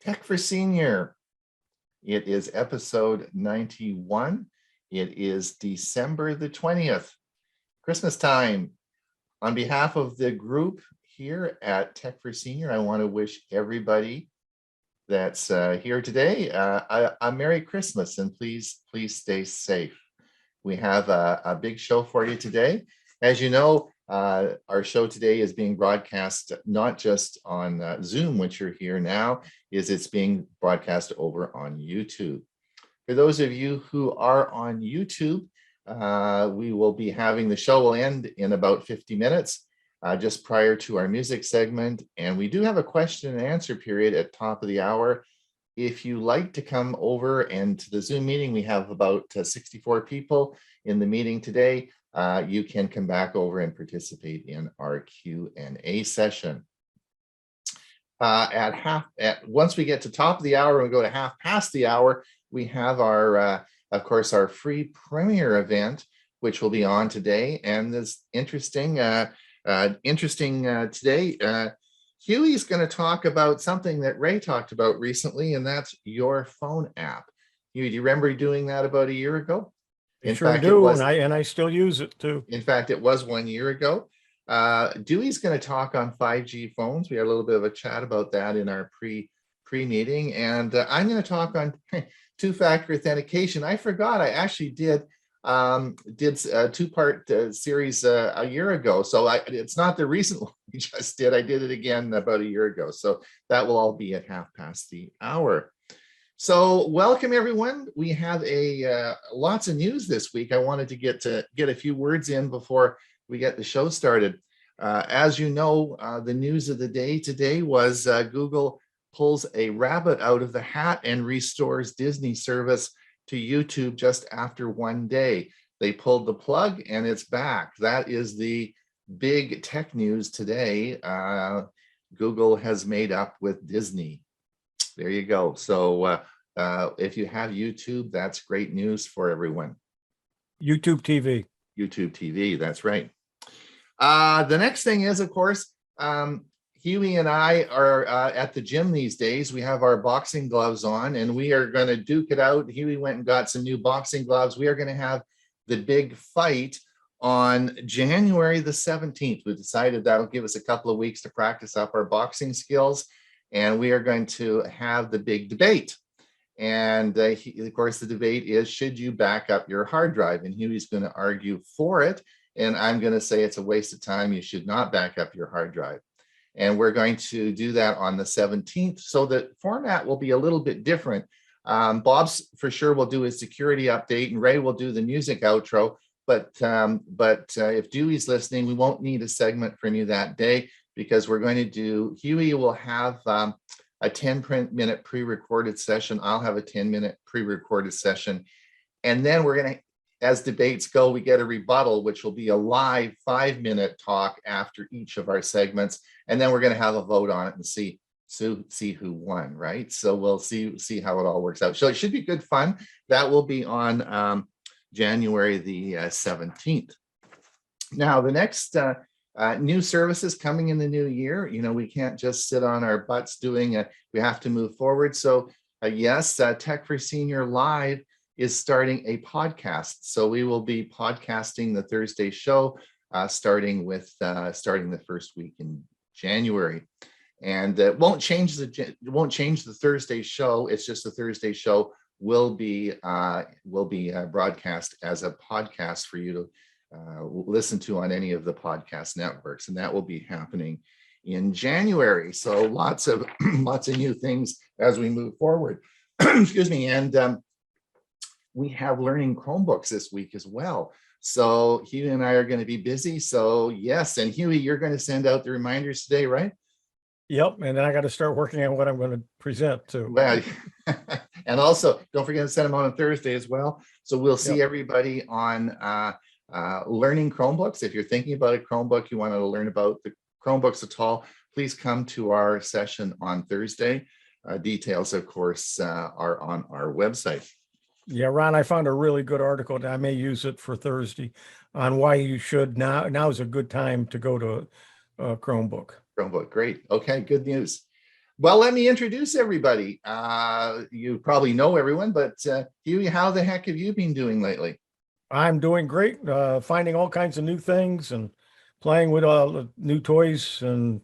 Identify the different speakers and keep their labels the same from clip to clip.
Speaker 1: Tech for Senior. It is episode 91. It is December the 20th, Christmas time. On behalf of the group here at Tech for Senior, I want to wish everybody that's here today a Merry Christmas, and please stay safe. We have a big show for you today. As you know, our show today is being broadcast not just on Zoom, which you're here now, it's being broadcast over on YouTube. For those of you who are on YouTube, we will be having the show will end in about 50 minutes, just prior to our music segment. And we do have a question and answer period at top of the hour. If you like to come over and to the Zoom meeting, we have about 64 people in the meeting today. You can come back over and participate in our Q&A session. Once we get to top of the hour, we go to half past the hour, we have our, of course, our free premiere event, which will be on today. And this interesting today, Hewie is going to talk about something that Ray talked about recently, and that's your phone app. Hewie, do you remember doing that about a year ago?
Speaker 2: I sure do, and I still use it too.
Speaker 1: In fact, it was 1 year ago. Dewey's going to talk on 5G phones. We had a little bit of a chat about that in our pre-meeting, and I'm going to talk on two-factor authentication. I forgot I actually did a two-part series a year ago, so it's not the recent one we just did. I did it again about a year ago, so that will all be at half past the hour. So welcome everyone. We have lots of news this week. I wanted to get a few words in before we get the show started. As you know, the news of the day today was Google pulls a rabbit out of the hat and restores Disney service to YouTube just after 1 day. They pulled the plug and it's back. That is the big tech news today. Google has made up with Disney. There you go. So if you have YouTube, that's great news for everyone.
Speaker 2: YouTube TV.
Speaker 1: YouTube TV, that's right. The next thing is, of course, Hewie and I are at the gym these days. We have our boxing gloves on and we are going to duke it out. Hewie went and got some new boxing gloves. We are going to have the big fight on January the 17th. We decided that'll give us a couple of weeks to practice up our boxing skills. And we are going to have the big debate. And of course, the debate is, should you back up your hard drive? And Huey's going to argue for it. And I'm going to say it's a waste of time. You should not back up your hard drive. And we're going to do that on the 17th. So the format will be a little bit different. Bob's for sure will do his security update and Ray will do the music outro. But if Dewey's listening, we won't need a segment from you that day, because we're going to do, Hewie will have a 10-minute pre-recorded session. I'll have a 10-minute pre-recorded session. And then we're going to, as debates go, we get a rebuttal, which will be a live 5-minute talk after each of our segments. And then we're going to have a vote on it and see who won, right? So we'll see how it all works out. So it should be good fun. That will be on January the 17th. Now, the next new services coming in the new year. You know, we can't just sit on our butts doing it. We have to move forward. So yes, Tech for Senior Live is starting a podcast. So we will be podcasting the Thursday show, starting the first week in January. And it won't change the Thursday show. It's just the Thursday show will be broadcast as a podcast for you to listen to on any of the podcast networks, and that will be happening in January. So lots of new things as we move forward. Excuse me. And we have learning Chromebooks this week as well. So Hewie and I are going to be busy. So yes, and Hewie, you're going to send out the reminders today, right?
Speaker 2: Yep, and then I got to start working on what I'm going to present too.
Speaker 1: Well, and also don't forget to send them on Thursday as well. So we'll see everybody on learning Chromebooks. If you're thinking about a Chromebook, you want to learn about the Chromebooks at all, please come to our session on Thursday. Details, of course, are on our website.
Speaker 2: Yeah, Ron, I found a really good article, and I may use it for Thursday, on why you should now is a good time to go to a Chromebook.
Speaker 1: Chromebook, great. Okay, good news. Well, let me introduce everybody. You probably know everyone, but Huey, how the heck have you been doing lately?
Speaker 2: I'm doing great, finding all kinds of new things and playing with all the new toys and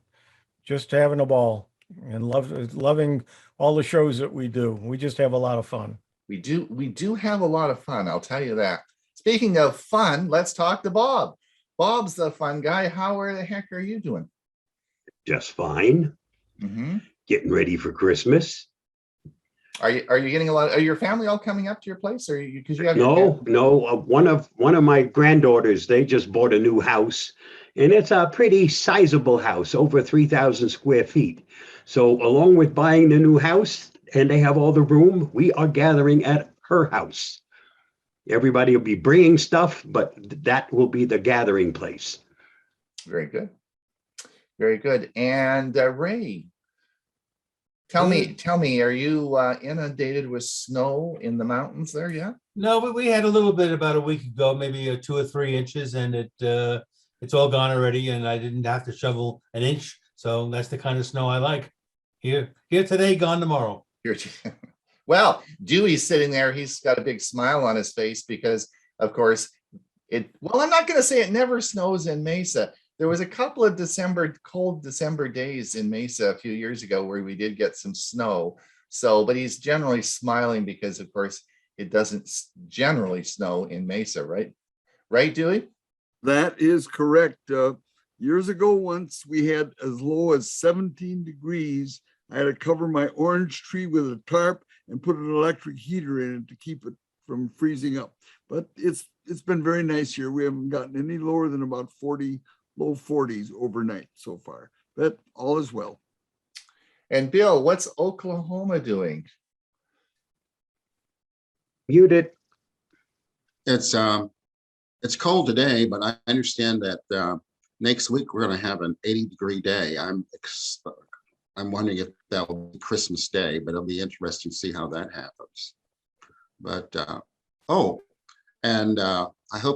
Speaker 2: just having a ball and loving all the shows that we do. We just have a lot of fun.
Speaker 1: We do have a lot of fun, I'll tell you that. Speaking of fun, let's talk to Bob. Bob's the fun guy. How the heck are you doing?
Speaker 3: Just fine.
Speaker 1: Mm-hmm.
Speaker 3: Getting ready for Christmas.
Speaker 1: Are you getting a lot? Are your family all coming up to your place, or because you have
Speaker 3: No. One of my granddaughters, they just bought a new house, and it's a pretty sizable house, over 3,000 square feet. So along with buying the new house, and they have all the room, we are gathering at her house. Everybody will be bringing stuff, but that will be the gathering place.
Speaker 1: Very good, very good. And Ray, tell me, are you inundated with snow in the mountains there? Yeah.
Speaker 4: No, but we had a little bit about a week ago, maybe 2 or 3 inches, and it's all gone already, and I didn't have to shovel an inch. So that's the kind of snow I like. Here today, gone tomorrow.
Speaker 1: Well, Dewey's sitting there. He's got a big smile on his face because, of course, well, I'm not going to say it never snows in Mesa. There was a couple of cold December days in Mesa a few years ago where we did get some snow. So, but he's generally smiling because, of course, it doesn't generally snow in Mesa, right? Right, Dewey?
Speaker 5: That is correct. Years ago, once we had as low as 17 degrees. I had to cover my orange tree with a tarp and put an electric heater in it to keep it from freezing up. But it's been very nice here. We haven't gotten any lower than about 40, low 40s overnight so far. But all is well.
Speaker 1: And Bill, what's Oklahoma doing?
Speaker 3: Muted.
Speaker 6: It's cold today, but I understand that next week we're going to have an 80-degree day. I'm wondering if that will be Christmas Day, but it'll be interesting to see how that happens. But I hope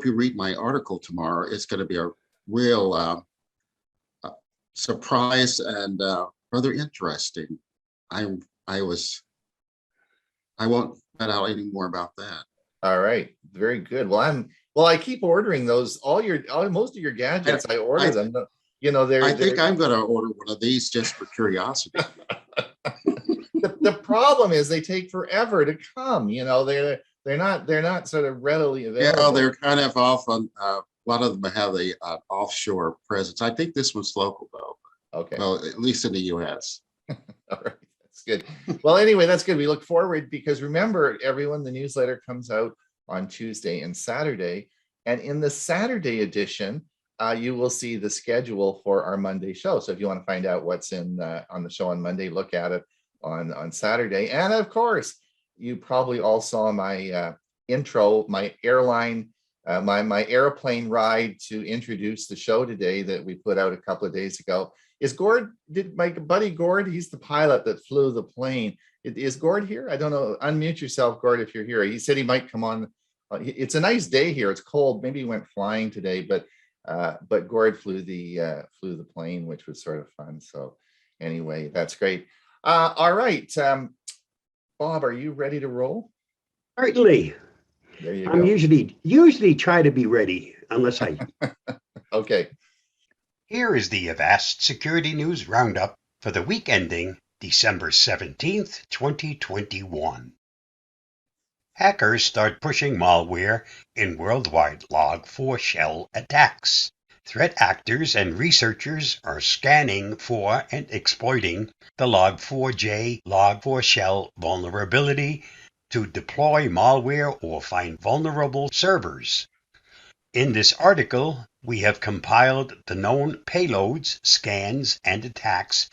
Speaker 6: you read my article tomorrow. It's going to be a real surprise and rather interesting. I won't let out any more about that.
Speaker 1: All right, very good. Well, I keep ordering those. Most of your gadgets, I order them.
Speaker 6: I think I'm going to order one of these just for curiosity.
Speaker 1: The problem is they take forever to come. They're not sort of readily available.
Speaker 6: Yeah, they're kind of off on. A lot of them have the offshore presence. I think this one's local though.
Speaker 1: Okay.
Speaker 6: Well, at least in the U.S.
Speaker 1: All right, that's good. Well, anyway, that's good. We look forward because remember, everyone, the newsletter comes out on Tuesday and Saturday, and in the Saturday edition, you will see the schedule for our Monday show. So if you want to find out what's on the show on Monday, look at it on Saturday. And of course, you probably all saw my intro, my airplane airplane ride to introduce the show today that we put out a couple of days ago. Did my buddy Gord, he's the pilot that flew the plane. Is Gord here? I don't know. Unmute yourself, Gord, if you're here. He said he might come on. It's a nice day here. It's cold. Maybe he went flying today, but Gord flew the plane, which was sort of fun. So anyway, that's great. All right. Bob, are you ready to roll?
Speaker 3: Certainly.
Speaker 1: There you
Speaker 3: I'm
Speaker 1: go.
Speaker 3: usually try to be ready unless I.
Speaker 1: Okay.
Speaker 7: Here is the Avast Security News Roundup for the week ending December 17th, 2021. Hackers start pushing malware in worldwide Log4Shell attacks. Threat actors and researchers are scanning for and exploiting the Log4j Log4Shell vulnerability to deploy malware or find vulnerable servers. In this article, we have compiled the known payloads, scans, and attacks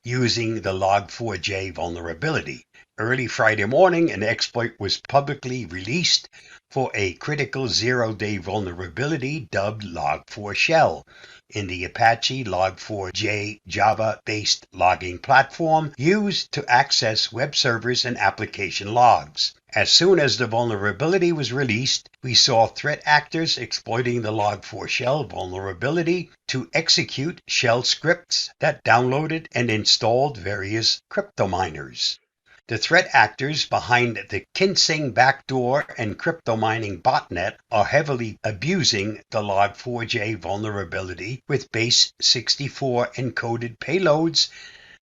Speaker 7: using the Log4j vulnerability. Early Friday morning, an exploit was publicly released for a critical zero-day vulnerability dubbed Log4Shell in the Apache Log4j Java-based logging platform used to access web servers and application logs. As soon as the vulnerability was released, we saw threat actors exploiting the Log4Shell vulnerability to execute shell scripts that downloaded and installed various crypto miners. The threat actors behind the Kinsing backdoor and crypto mining botnet are heavily abusing the Log4j vulnerability with base 64 encoded payloads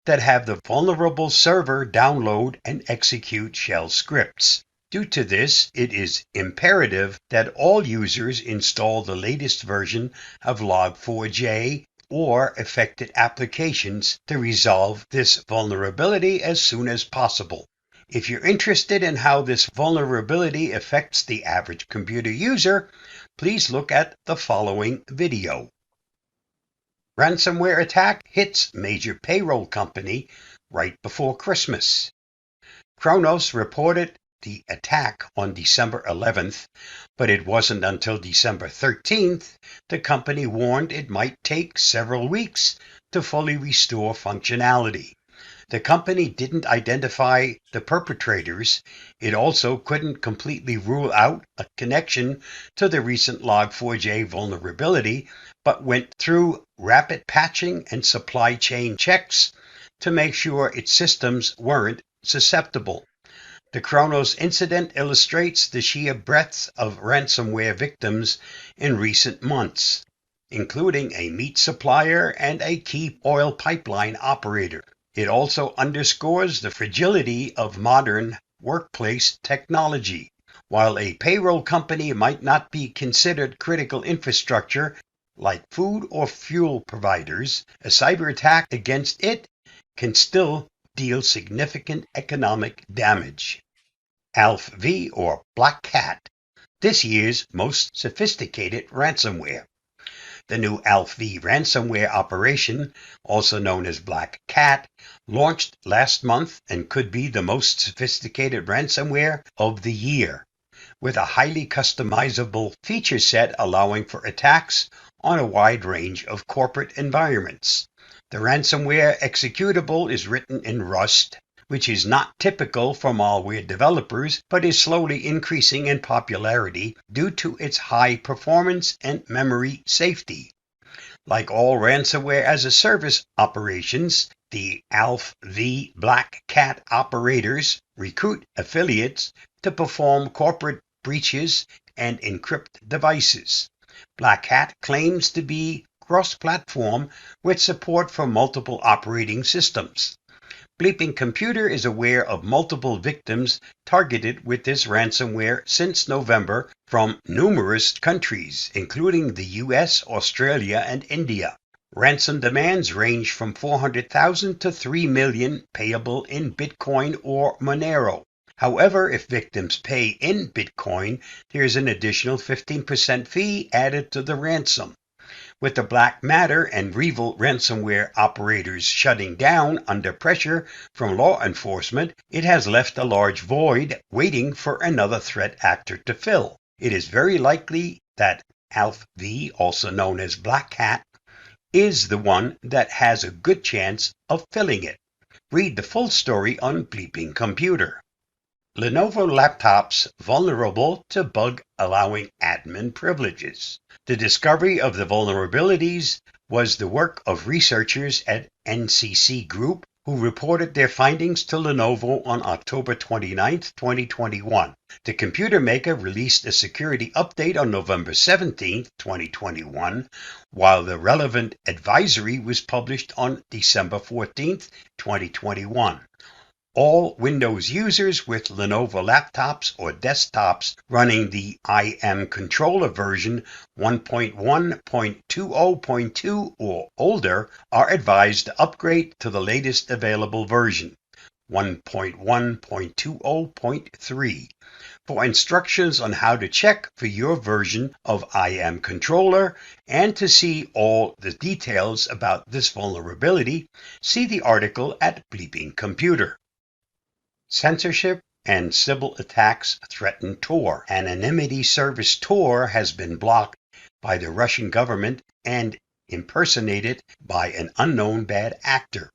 Speaker 7: that have the vulnerable server download and execute shell scripts. Due to this, it is imperative that all users install the latest version of Log4j or affected applications to resolve this vulnerability as soon as possible. If you're interested in how this vulnerability affects the average computer user, please look at the following video. Ransomware attack hits major payroll company right before Christmas. Kronos reported the attack on December 11th, but it wasn't until December 13th the company warned it might take several weeks to fully restore functionality. The company didn't identify the perpetrators. It also couldn't completely rule out a connection to the recent Log4j vulnerability, but went through rapid patching and supply chain checks to make sure its systems weren't susceptible. The Kronos incident illustrates the sheer breadth of ransomware victims in recent months, including a meat supplier and a key oil pipeline operator. It also underscores the fragility of modern workplace technology. While a payroll company might not be considered critical infrastructure like food or fuel providers, a cyber attack against it can still deal significant economic damage. ALF-V, or Black Cat, this year's most sophisticated ransomware. The new ALF-V ransomware operation, also known as Black Cat, launched last month and could be the most sophisticated ransomware of the year, with a highly customizable feature set allowing for attacks on a wide range of corporate environments. The ransomware executable is written in Rust, which is not typical for malware developers, but is slowly increasing in popularity due to its high performance and memory safety. Like all ransomware as a service operations, the ALF-V Black Cat operators recruit affiliates to perform corporate breaches and encrypt devices. Black Hat claims to be cross-platform with support for multiple operating systems. Bleeping Computer is aware of multiple victims targeted with this ransomware since November from numerous countries, including the US, Australia, and India. Ransom demands range from $400,000 to $3 million, payable in Bitcoin or Monero. However, if victims pay in Bitcoin, there is an additional 15% fee added to the ransom. With the Black Matter and Revil ransomware operators shutting down under pressure from law enforcement, it has left a large void waiting for another threat actor to fill. It is very likely that ALF-V, also known as Black Hat, is the one that has a good chance of filling it. Read the full story on Bleeping Computer. Lenovo laptops vulnerable to bug allowing admin privileges. The discovery of the vulnerabilities was the work of researchers at NCC Group, who reported their findings to Lenovo on October 29, 2021. The computer maker released a security update on November 17, 2021, while the relevant advisory was published on December 14, 2021. All Windows users with Lenovo laptops or desktops running the IM controller version 1.1.20.2 or older are advised to upgrade to the latest available version, 1.1.20.3. For instructions on how to check for your version of IM controller and to see all the details about this vulnerability, see the article at Bleeping Computer. Censorship and Sybil attacks threaten Tor. Anonymity service Tor has been blocked by the Russian government and impersonated by an unknown bad actor.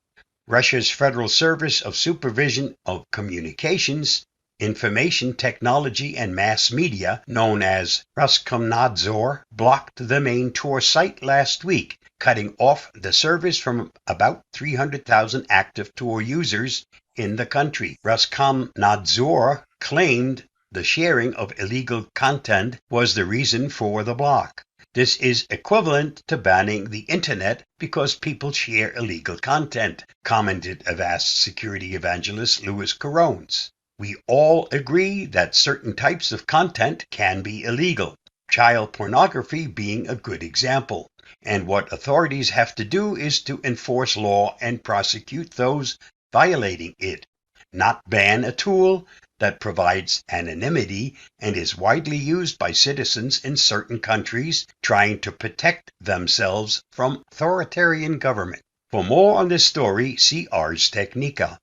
Speaker 7: Russia's Federal Service of Supervision of Communications Information Technology and Mass Media, known as Roskomnadzor, blocked the main Tor site last week, cutting off the service from about 300,000 active Tor users in the country. Roskomnadzor claimed the sharing of illegal content was the reason for the block. This is equivalent to banning the internet because people share illegal content, commented Avast security evangelist Louis Carones. We all agree that certain types of content can be illegal, child pornography being a good example. And what authorities have to do is to enforce law and prosecute those violating it, not ban a tool that provides anonymity and is widely used by citizens in certain countries trying to protect themselves from authoritarian government. For more on this story, see Ars Technica.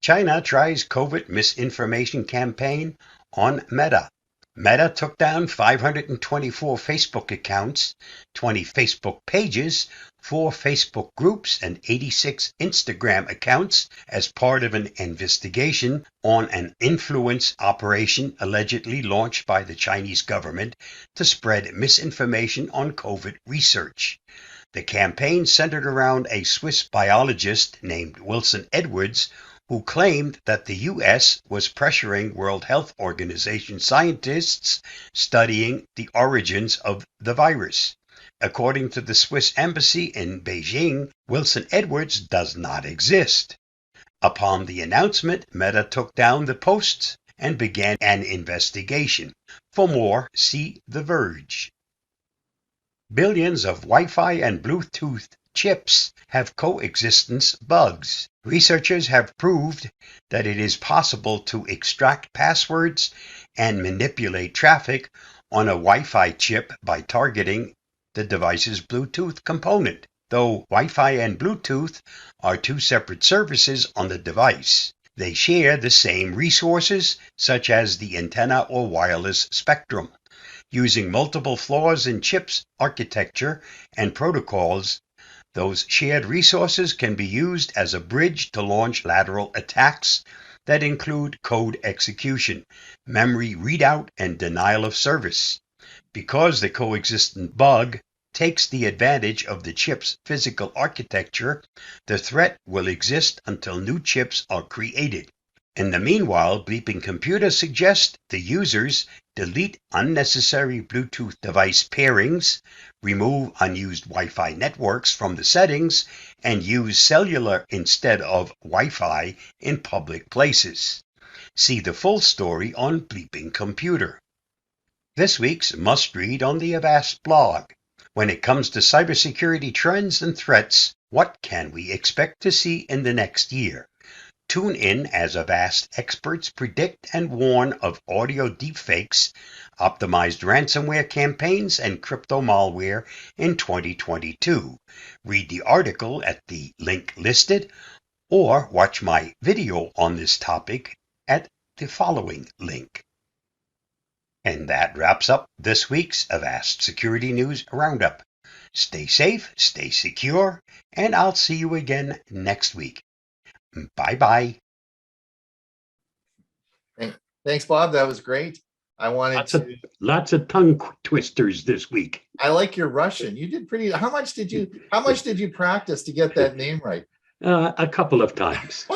Speaker 7: China tries COVID misinformation campaign on Meta. Meta took down 524 Facebook accounts, 20 Facebook pages, 4 Facebook groups, and 86 Instagram accounts as part of an investigation on an influence operation allegedly launched by the Chinese government to spread misinformation on COVID research. The campaign centered around a Swiss biologist named Wilson Edwards, who claimed that the U.S. was pressuring World Health Organization scientists studying the origins of the virus. According to the Swiss embassy in Beijing, Wilson Edwards does not exist. Upon the announcement, Meta took down the posts and began an investigation. For more, see The Verge. Billions of Wi-Fi and Bluetooth chips have coexistence bugs. Researchers have proved that it is possible to extract passwords and manipulate traffic on a Wi-Fi chip by targeting the device's Bluetooth component, though Wi-Fi and Bluetooth are two separate services on the device. They share the same resources, such as the antenna or wireless spectrum. Using multiple flaws in chips architecture and protocols, those shared resources can be used as a bridge to launch lateral attacks that include code execution, memory readout, and denial of service. Because the coexistent bug takes the advantage of the chip's physical architecture, the threat will exist until new chips are created. In the meanwhile, Bleeping Computer suggests the users delete unnecessary Bluetooth device pairings, remove unused Wi-Fi networks from the settings, and use cellular instead of Wi-Fi in public places. See the full story on Bleeping Computer. This week's must-read on the Avast blog. When it comes to cybersecurity trends and threats, what can we expect to see in the next year? Tune in as Avast experts predict and warn of audio deepfakes, optimized ransomware campaigns, and crypto malware in 2022. Read the article at the link listed, or watch my video on this topic at the following link. And that wraps up this week's Avast Security News Roundup. Stay safe, stay secure, and I'll see you again next week. Bye-bye.
Speaker 1: Thanks, Bob. That was great. I wanted
Speaker 3: Lots of tongue twisters this week.
Speaker 1: I like your Russian. You did pretty. How much did you practice to get that name right?
Speaker 3: A couple of times.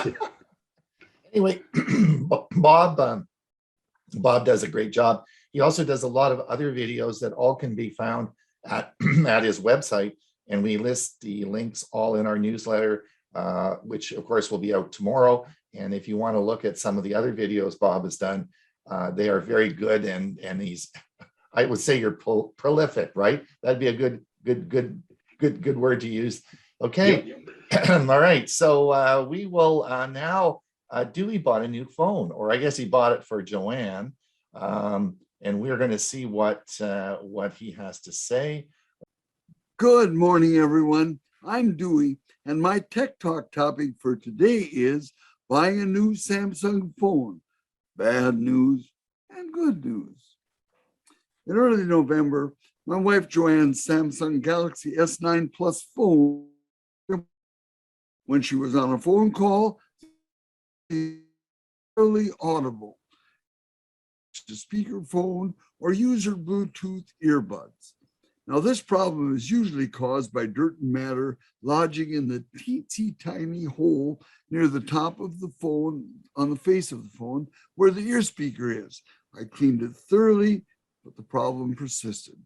Speaker 1: Anyway, Bob does a great job. He also does a lot of other videos that all can be found at his website, and we list the links all in our newsletter, which of course will be out tomorrow. And if you want to look at some of the other videos Bob has done, they are very good, and he's, I would say you're prolific, right? That'd be a good word to use. Okay. Yep. All right. So we will now, Dewey bought a new phone, or I guess he bought it for Joanne. And we're going to see what he has to say.
Speaker 5: Good morning, everyone. I'm Dewey, and my Tech Talk topic for today is buying a new Samsung phone. Bad news and good news. In early November, my wife Joanne's Samsung Galaxy S9 Plus phone, when she was on a phone call, barely audible. a speakerphone or use her Bluetooth earbuds. Now, this problem is usually caused by dirt and matter lodging in the teensy tiny hole near the top of the phone, on the face of the phone, where the ear speaker is. I cleaned it thoroughly, but the problem persisted.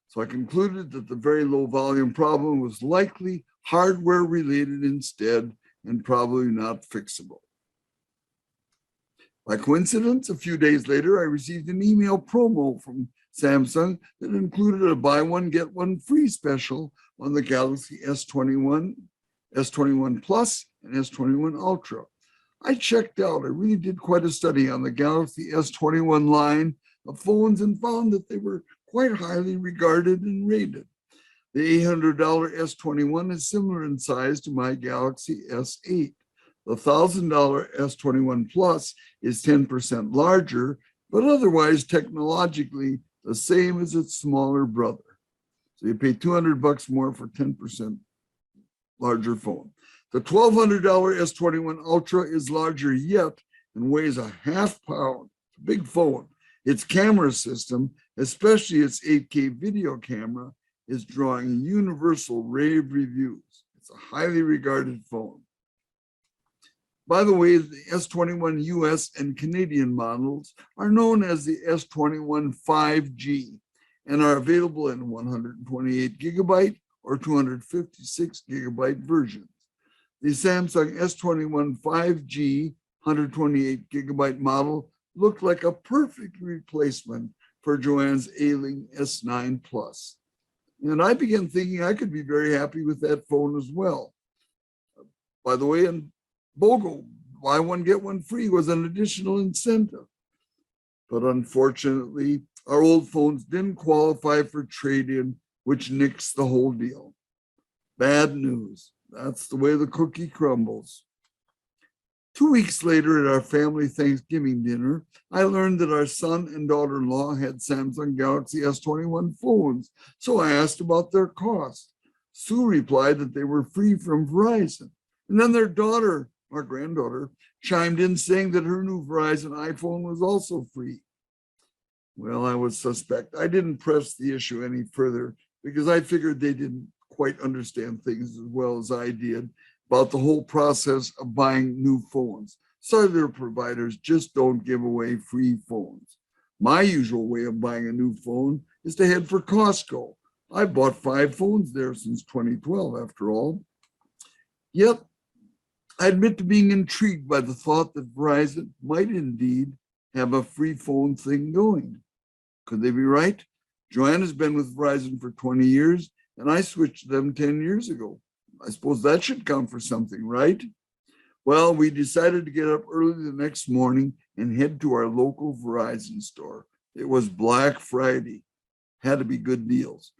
Speaker 5: So I concluded that the very low volume problem was likely hardware related instead and probably not fixable. By coincidence, a few days later, I received an email promo from Samsung that included a buy one, get one free special on the Galaxy S21, S21 Plus, and S21 Ultra. I checked out. I really did quite a study on the Galaxy S21 line of phones and found that they were quite highly regarded and rated. The $800 S21 is similar in size to my Galaxy S8. The $1,000 S21 Plus is 10% larger, but otherwise technologically the same as its smaller brother. So you pay $200 more for 10% larger phone. The $1,200 S21 Ultra is larger yet and weighs a half pound. It's a big phone. Its camera system, especially its 8K video camera, is drawing universal rave reviews. It's a highly regarded phone. By the way, the S21 US and Canadian models are known as the S21 5G and are available in 128 gigabyte or 256 gigabyte versions. The Samsung S21 5G 128 gigabyte model looked like a perfect replacement for Joanne's ailing S9 Plus. And I began thinking I could be very happy with that phone as well. By the way, in BOGO, buy one, get one free was an additional incentive. But unfortunately, our old phones didn't qualify for trade-in, which nixed the whole deal. Bad news. That's the way the cookie crumbles. 2 weeks later at our family Thanksgiving dinner, I learned that our son and daughter-in-law had Samsung Galaxy S21 phones, so I asked about their cost. Sue replied that they were free from Verizon. And then their daughter, our granddaughter, chimed in saying that her new Verizon iPhone was also free. Well, I was suspect. I didn't press the issue any further because I figured they didn't quite understand things as well as I did about the whole process of buying new phones. Cellular providers just don't give away free phones. My usual way of buying a new phone is to head for Costco. I've bought 5 phones there since 2012, after all. Yet, I admit to being intrigued by the thought that Verizon might indeed have a free phone thing going. Could they be right? Joanne has been with Verizon for 20 years, and I switched to them 10 years ago. I suppose that should count for something, right? Well, we decided to get up early the next morning and head to our local Verizon store. It was Black Friday. Had to be good deals.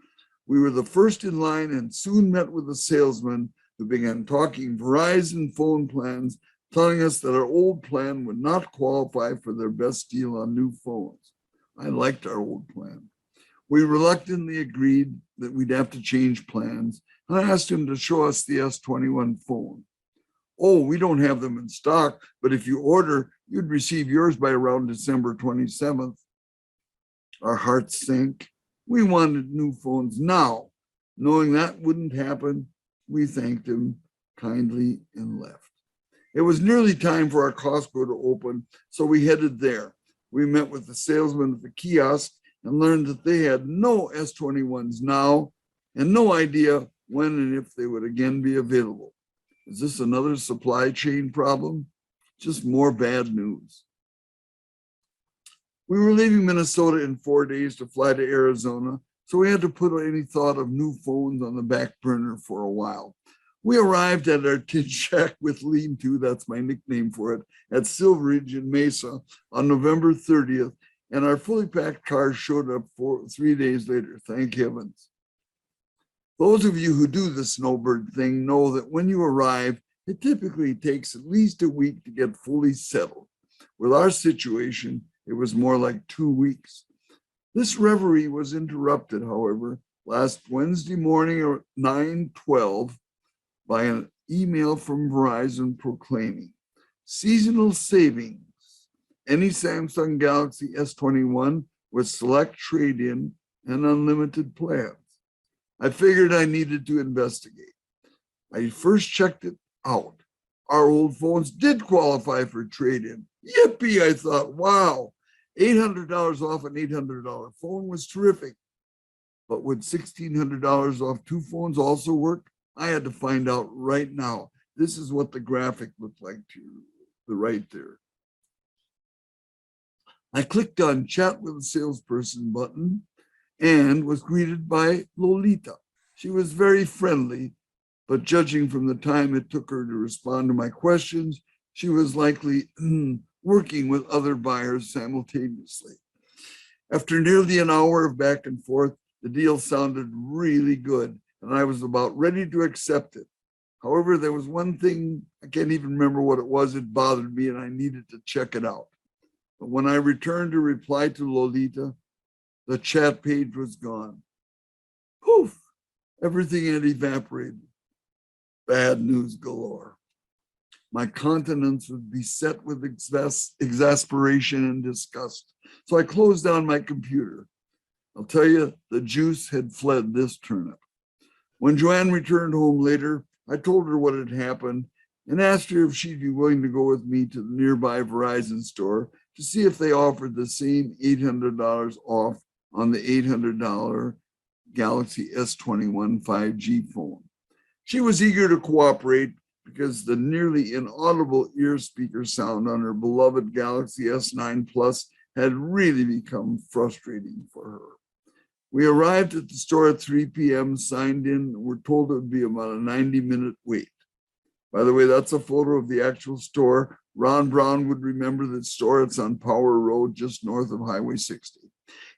Speaker 5: We were the first in line and soon met with a salesman who began talking Verizon phone plans, telling us that our old plan would not qualify for their best deal on new phones. I liked our old plan. We reluctantly agreed that we'd have to change plans, and I asked him to show us the S21 phone. Oh, we don't have them in stock, but if you order, you'd receive yours by around December 27th. Our hearts sank. We wanted new phones now. Knowing that wouldn't happen, we thanked him kindly and left. It was nearly time for our Costco to open, so we headed there. We met with the salesman at the kiosk and learned that they had no S21s now and no idea when and if they would again be available. Is this another supply chain problem? Just more bad news. We were leaving Minnesota in 4 days to fly to Arizona, so we had to put any thought of new phones on the back burner for a while. We arrived at our tin shack with lean-to, that's my nickname for it, at Silver Ridge in Mesa on November 30th, and our fully packed car showed up 3 days later, thank heavens. Those of you who do the snowbird thing know that when you arrive, it typically takes at least a week to get fully settled. With our situation, it was more like 2 weeks. This reverie was interrupted, however, last Wednesday morning at 9:12 by an email from Verizon proclaiming seasonal savings any Samsung Galaxy S21 with select trade-in and unlimited plans. I figured I needed to investigate. I first checked it out. Our old phones did qualify for trade-in. Yippee, I thought, wow, $800 off an $800 phone was terrific. But would $1,600 off two phones also work? I had to find out right now. This is what the graphic looked like to the right there. I clicked on Chat with a Salesperson button and was greeted by Lolita. She was very friendly, but judging from the time it took her to respond to my questions, she was likely working with other buyers simultaneously. After nearly an hour of back and forth, the deal sounded really good, and I was about ready to accept it. However, there was one thing, I can't even remember what it was, it bothered me, and I needed to check it out. But when I returned to reply to Lolita, the chat page was gone. Poof, everything had evaporated. Bad news galore. My countenance would be set with exasperation and disgust. So I closed down my computer. I'll tell you, the juice had fled this turnip. When Joanne returned home later, I told her what had happened and asked her if she'd be willing to go with me to the nearby Verizon store to see if they offered the same $800 off on the $800 Galaxy S21 5G phone. She was eager to cooperate because the nearly inaudible ear speaker sound on her beloved Galaxy S9 Plus had really become frustrating for her. We arrived at the store at 3 p.m., signed in, and were told it would be about a 90-minute wait. By the way, that's a photo of the actual store. Ron Brown would remember that store. It's on Power Road, just north of Highway 60.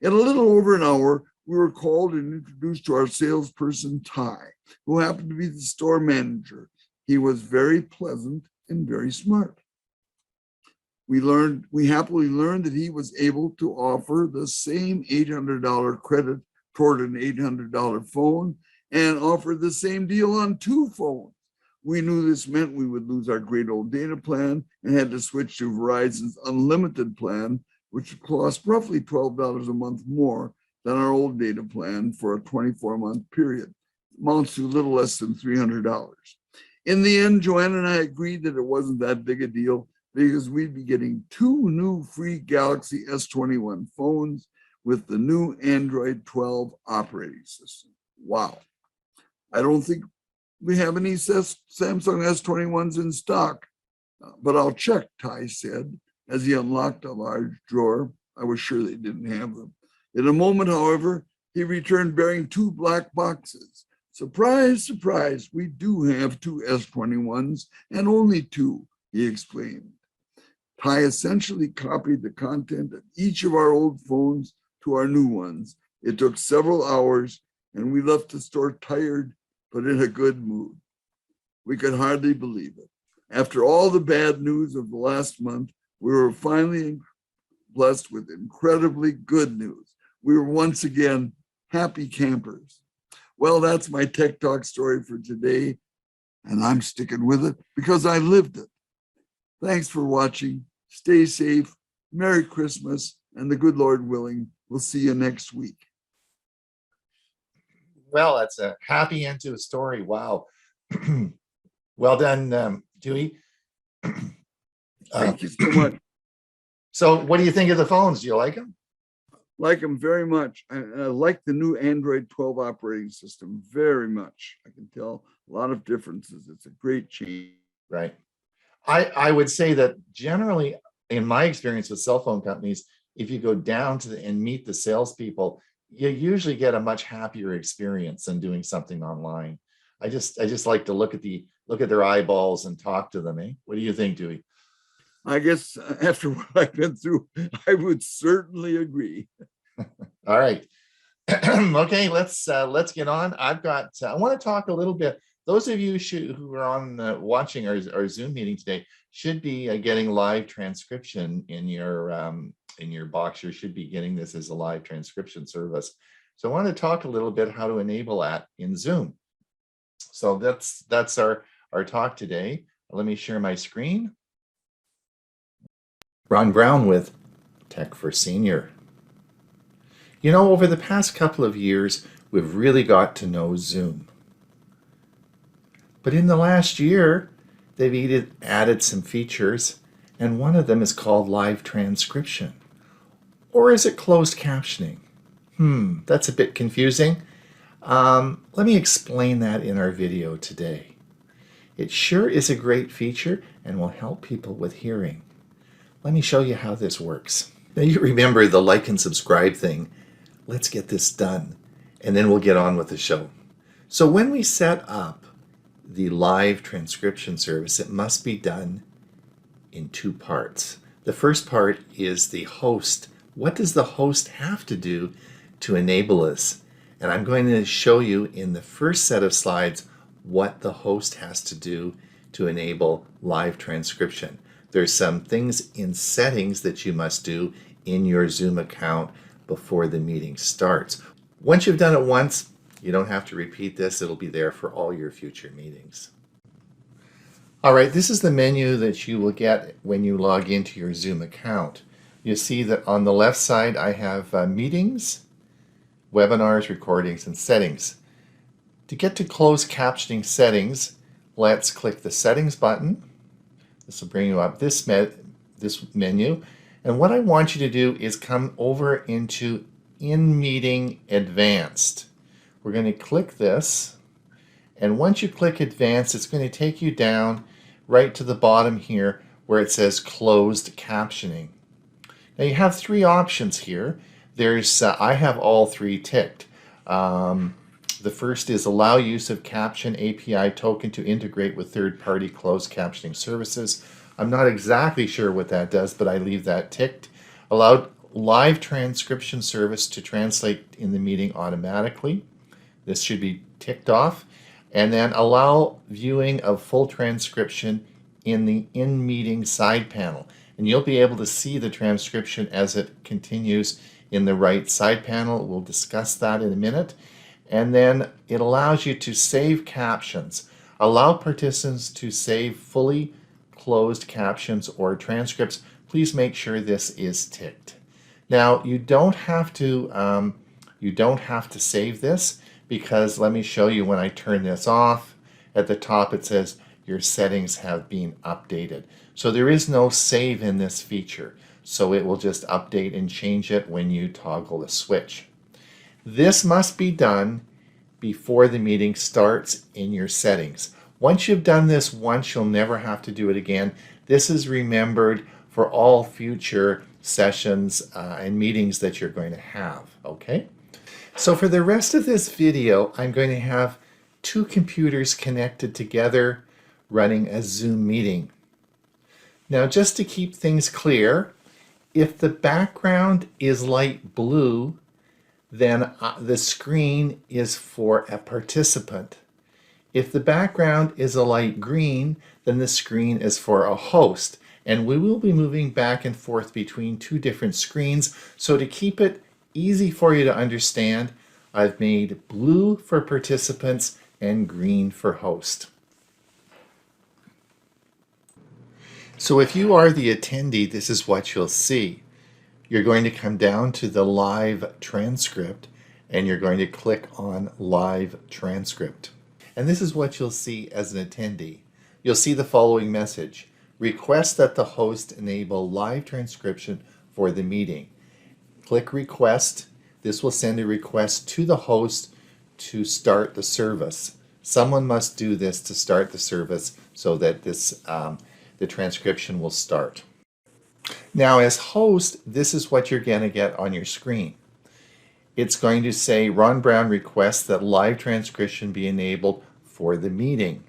Speaker 5: In a little over an hour, we were called and introduced to our salesperson, Ty, who happened to be the store manager. He was very pleasant and very smart. We happily learned that he was able to offer the same $800 credit toward an $800 phone and offer the same deal on two phones. We knew this meant we would lose our great old data plan and had to switch to Verizon's unlimited plan, which would cost roughly $12 a month more than our old data plan for a 24-month period. Amounts to a little less than $300. In the end, Joanne and I agreed that it wasn't that big a deal because we'd be getting two new free Galaxy S21 phones with the new Android 12 operating system. Wow. I don't think we have any Samsung S21s in stock, but I'll check, Ty said, as he unlocked a large drawer. I was sure they didn't have them. In a moment, however, he returned bearing two black boxes. Surprise, surprise, we do have two S21s and only two, he explained. Ty essentially copied the content of each of our old phones to our new ones. It took several hours and we left the store tired, but in a good mood. We could hardly believe it. After all the bad news of the last month, we were finally blessed with incredibly good news. We were once again happy campers. Well, that's my Tech Talk story for today, and I'm sticking with it because I lived it. Thanks for watching. Stay safe. Merry Christmas, and the good Lord willing, we'll see you next week.
Speaker 1: Well, that's a happy end to a story. Wow. Well done, Dewey.
Speaker 5: Thank you so much.
Speaker 1: So what do you think of the phones? Do you like them?
Speaker 5: Like them very much. I like the new Android 12 operating system very much. I can tell a lot of differences. It's a great change.
Speaker 1: Right. I would say that generally, in my experience with cell phone companies, if you go down to and meet the salespeople, you usually get a much happier experience than doing something online. I just like to look at their eyeballs and talk to them. Eh? What do you think, Dewey?
Speaker 5: I guess after what I've been through, I would certainly agree.
Speaker 1: All right. Okay, let's get on. I want to talk a little bit. Those of you who are on watching our Zoom meeting today should be getting live transcription in your box. You should be getting this as a live transcription service. So I want to talk a little bit how to enable that in Zoom. So that's our talk today. Let me share my screen. Ron Brown with Tech for Senior. You know, over the past couple of years, we've really got to know Zoom. But in the last year, they've added some features, and one of them is called live transcription. Or is it closed captioning? That's a bit confusing. Let me explain that in our video today. It sure is a great feature and will help people with hearing. Let me show you how this works. Now you remember the like and subscribe thing. Let's get this done, and then we'll get on with the show. So when we set up the live transcription service, it must be done in two parts. The first part is the host. What does the host have to do to enable this? And I'm going to show you in the first set of slides what the host has to do to enable live transcription. There's some things in settings that you must do in your Zoom account before the meeting starts. Once you've done it once, you don't have to repeat this. It'll be there for all your future meetings. All right, this is the menu that you will get when you log into your Zoom account. You see that on the left side, I have meetings, webinars, recordings, and settings. To get to closed captioning settings, let's click the settings button. This will bring you up this menu. And what I want you to do is come over into In-Meeting Advanced. We're going to click this. And once you click Advanced, it's going to take you down right to the bottom here where it says Closed Captioning. Now you have three options here. I have all three ticked. The first is allow use of caption API token to integrate with third-party closed captioning services. I'm not exactly sure what that does, but I leave that ticked. Allow live transcription service to translate in the meeting automatically. This should be ticked off. And then allow viewing of full transcription in the in-meeting side panel. And you'll be able to see the transcription as it continues in the right side panel. We'll discuss that in a minute. And then it allows you to save captions. Allow participants to save fully closed captions or transcripts. Please make sure this is ticked. Now you don't have to save this, because let me show you when I turn this off. At the top it says your settings have been updated. So there is no save in this feature. So it will just update and change it when you toggle the switch. This must be done before the meeting starts in your settings. Once you've done this once, you'll never have to do it again. This is remembered for all future sessions and meetings that you're going to have, okay? So for the rest of this video, I'm going to have two computers connected together running a Zoom meeting. Now, just to keep things clear, if the background is light blue, then the screen is for a participant. If the background is a light green, then the screen is for a host. And we will be moving back and forth between two different screens. So to keep it easy for you to understand, I've made blue for participants and green for host. So if you are the attendee, this is what you'll see. You're going to come down to the live transcript and you're going to click on live transcript. And this is what you'll see as an attendee. You'll see the following message: request that the host enable live transcription for the meeting. Click request. This will send a request to the host to start the service. Someone must do this to start the service so that the transcription will start. Now as host, this is what you're going to get on your screen. It's going to say Ron Brown requests that live transcription be enabled for the meeting.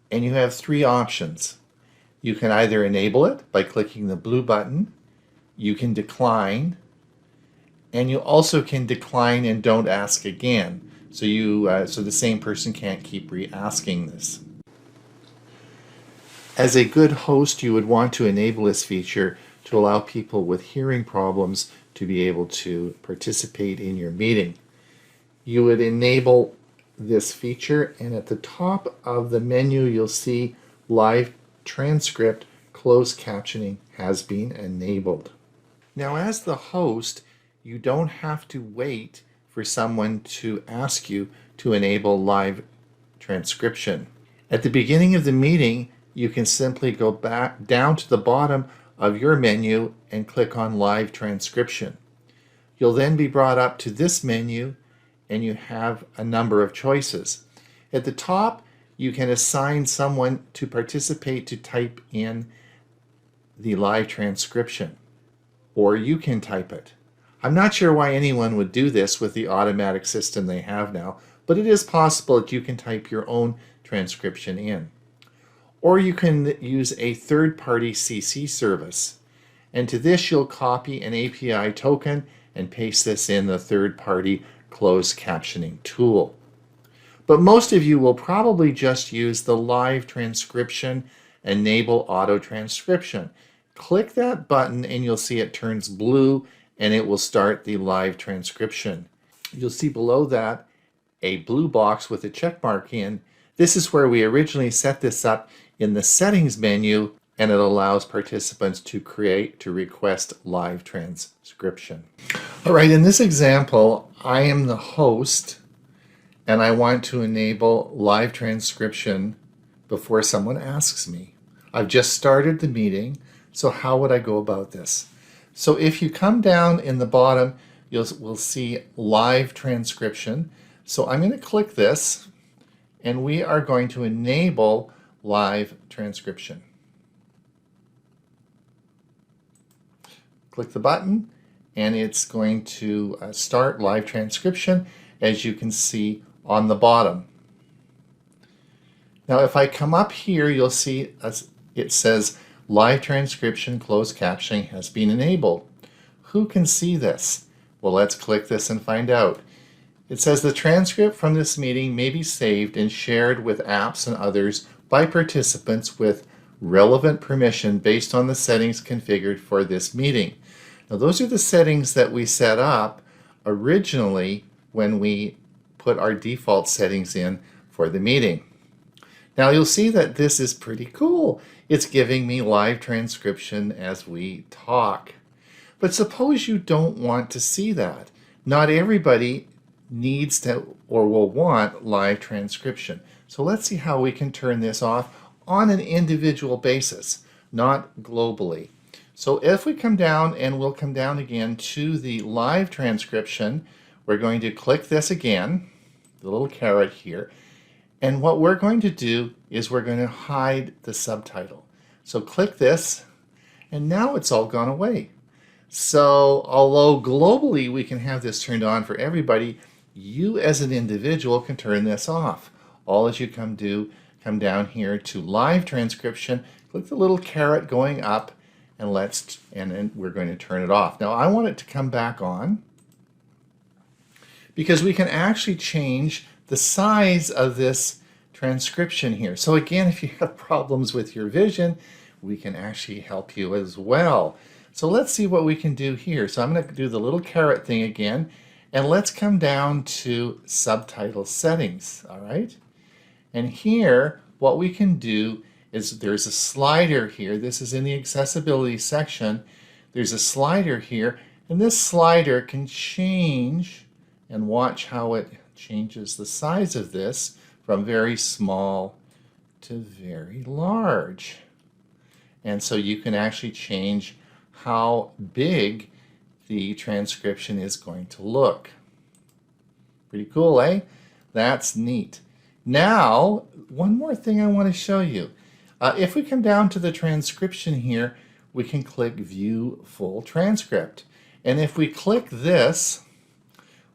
Speaker 1: And you have three options. You can either enable it by clicking the blue button, you can decline, and you also can decline and don't ask again. So the same person can't keep re-asking this. As a good host, you would want to enable this feature to allow people with hearing problems to be able to participate in your meeting. You would enable this feature, and at the top of the menu you'll see live transcript closed captioning has been enabled. Now, as the host, you don't have to wait for someone to ask you to enable live transcription. At the beginning of the meeting, you can simply go back down to the bottom of your menu and click on live transcription. You'll then be brought up to this menu and you have a number of choices. At the top, you can assign someone to participate to type in the live transcription, or you can type it. I'm not sure why anyone would do this with the automatic system they have now, but it is possible that you can type your own transcription in. Or you can use a third-party CC service. And to this, you'll copy an API token and paste this in the third-party closed captioning tool. But most of you will probably just use the live transcription, enable auto transcription. Click that button and you'll see it turns blue and it will start the live transcription. You'll see below that a blue box with a check mark in. This is where we originally set this up in the settings menu, and it allows participants to request live transcription. All right, in this example, I am the host and I want to enable live transcription before someone asks me. I've just started the meeting, so how would I go about this? So if you come down in the bottom, we'll see live transcription. So I'm going to click this and we are going to enable live transcription. Click the button and it's going to start live transcription, as you can see on the bottom. Now if I come up here, you'll see it says live transcription closed captioning has been enabled. Who can see this? Well, let's click this and find out. It says the transcript from this meeting may be saved and shared with apps and others by participants with relevant permission based on the settings configured for this meeting. Now those are the settings that we set up originally when we put our default settings in for the meeting. Now you'll see that this is pretty cool. It's giving me live transcription as we talk. But suppose you don't want to see that. Not everybody needs to or will want live transcription. So let's see how we can turn this off on an individual basis, not globally. So if we come down, and we'll come down again to the live transcription, we're going to click this again, the little caret here, and what we're going to do is we're going to hide the subtitle. So click this, and now it's all gone away. So although globally we can have this turned on for everybody, you as an individual can turn this off. All as you come down here to live transcription, click the little caret going up, and then we're going to turn it off. Now I want it to come back on because we can actually change the size of this transcription here. So again, if you have problems with your vision, we can actually help you as well. So let's see what we can do here. So I'm going to do the little caret thing again, and let's come down to subtitle settings, all right? And here, what we can do is there's a slider here. This is in the accessibility section. There's a slider here, and this slider can change, and watch how it changes the size of this from very small to very large. And so you can actually change how big the transcription is going to look. Pretty cool, eh? That's neat. Now, one more thing I want to show you. If we come down to the transcription here, we can click View Full Transcript. And if we click this,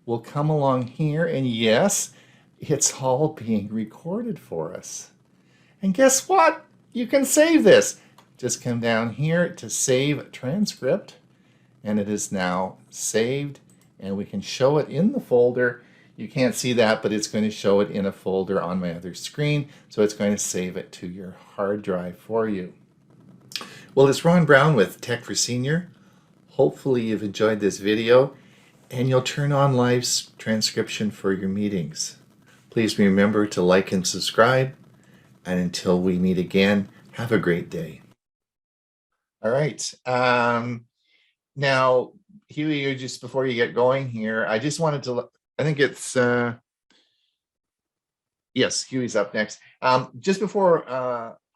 Speaker 1: we'll come along here, and yes, it's all being recorded for us. And guess what? You can save this. Just come down here to Save Transcript, and it is now saved, and we can show it in the folder. You can't see that, but it's going to show it in a folder on my other screen, so it's going to save it to your hard drive for you. Well, it's Ron Brown with Tech for Senior. Hopefully you've enjoyed this video, and you'll turn on live transcription for your meetings. Please remember to like and subscribe, and until we meet again, have a great day. All right. Now, Hewie, just before you get going here, I just wanted to, I think it's, yes, Huey's up next. Just before,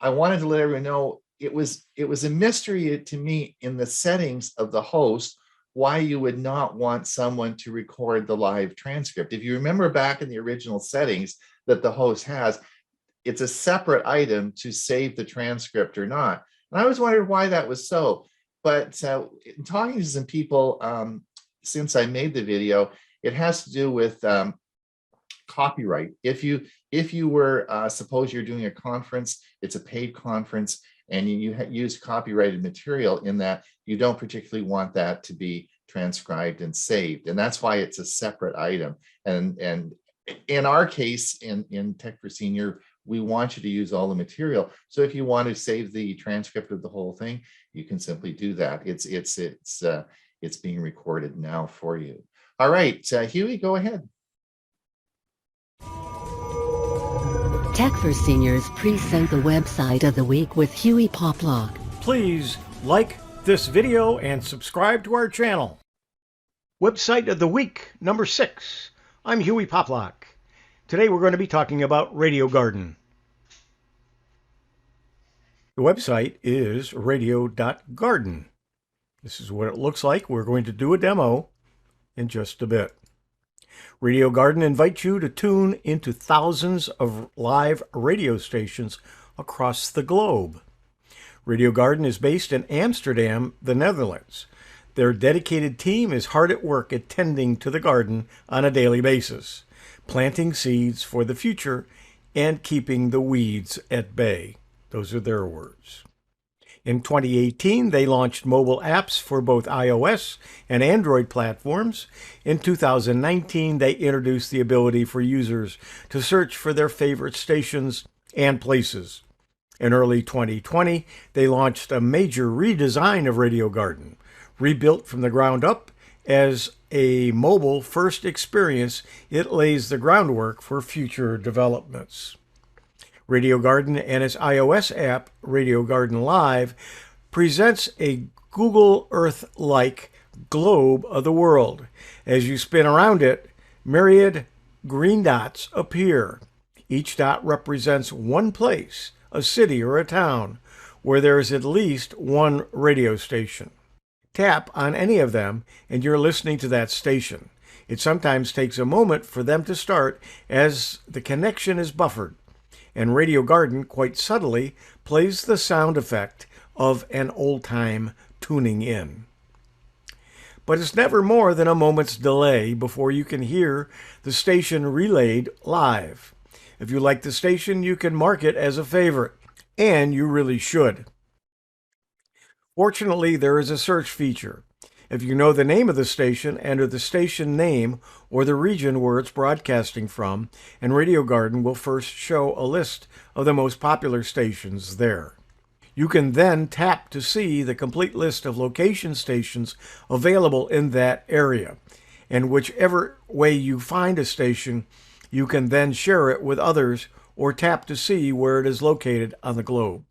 Speaker 1: I wanted to let everyone know, it was a mystery to me in the settings of the host why you would not want someone to record the live transcript. If you remember back in the original settings that the host has, it's a separate item to save the transcript or not. And I always wondered why that was so. But in talking to some people since I made the video, it has to do with copyright. If you were, suppose you're doing a conference, it's a paid conference, and you use copyrighted material in that, you don't particularly want that to be transcribed and saved. And that's why it's a separate item. And in our case, in Tech for Senior, we want you to use all the material. So if you want to save the transcript of the whole thing, you can simply do that. It's being recorded now for you. All right, Huey, go ahead.
Speaker 8: Tech for Seniors present the website of the week with Hewie Poplock.
Speaker 2: Please like this video and subscribe to our channel. Website of the week, number 6. I'm Hewie Poplock. Today we're going to be talking about Radio Garden. The website is radio.garden. This is what it looks like. We're going to do a demo in just a bit. Radio Garden invites you to tune into thousands of live radio stations across the globe. Radio Garden is based in Amsterdam, the Netherlands. Their dedicated team is hard at work attending to the garden on a daily basis, planting seeds for the future and keeping the weeds at bay. Those are their words. In 2018, they launched mobile apps for both iOS and Android platforms. In 2019, they introduced the ability for users to search for their favorite stations and places. In early 2020, they launched a major redesign of Radio Garden. Rebuilt from the ground up as a mobile-first experience, it lays the groundwork for future developments. Radio Garden and its iOS app, Radio Garden Live, presents a Google Earth-like globe of the world. As you spin around it, myriad green dots appear. Each dot represents one place, a city or a town, where there is at least one radio station. Tap on any of them and you're listening to that station. It sometimes takes a moment for them to start as the connection is buffered. And Radio Garden, quite subtly, plays the sound effect of an old-time tuning in. But it's never more than a moment's delay before you can hear the station relayed live. If you like the station, you can mark it as a favorite, and you really should. Fortunately, there is a search feature. If you know the name of the station, enter the station name or the region where it's broadcasting from, and Radio Garden will first show a list of the most popular stations there. You can then tap to see the complete list of location stations available in that area. And whichever way you find a station, you can then share it with others or tap to see where it is located on the globe.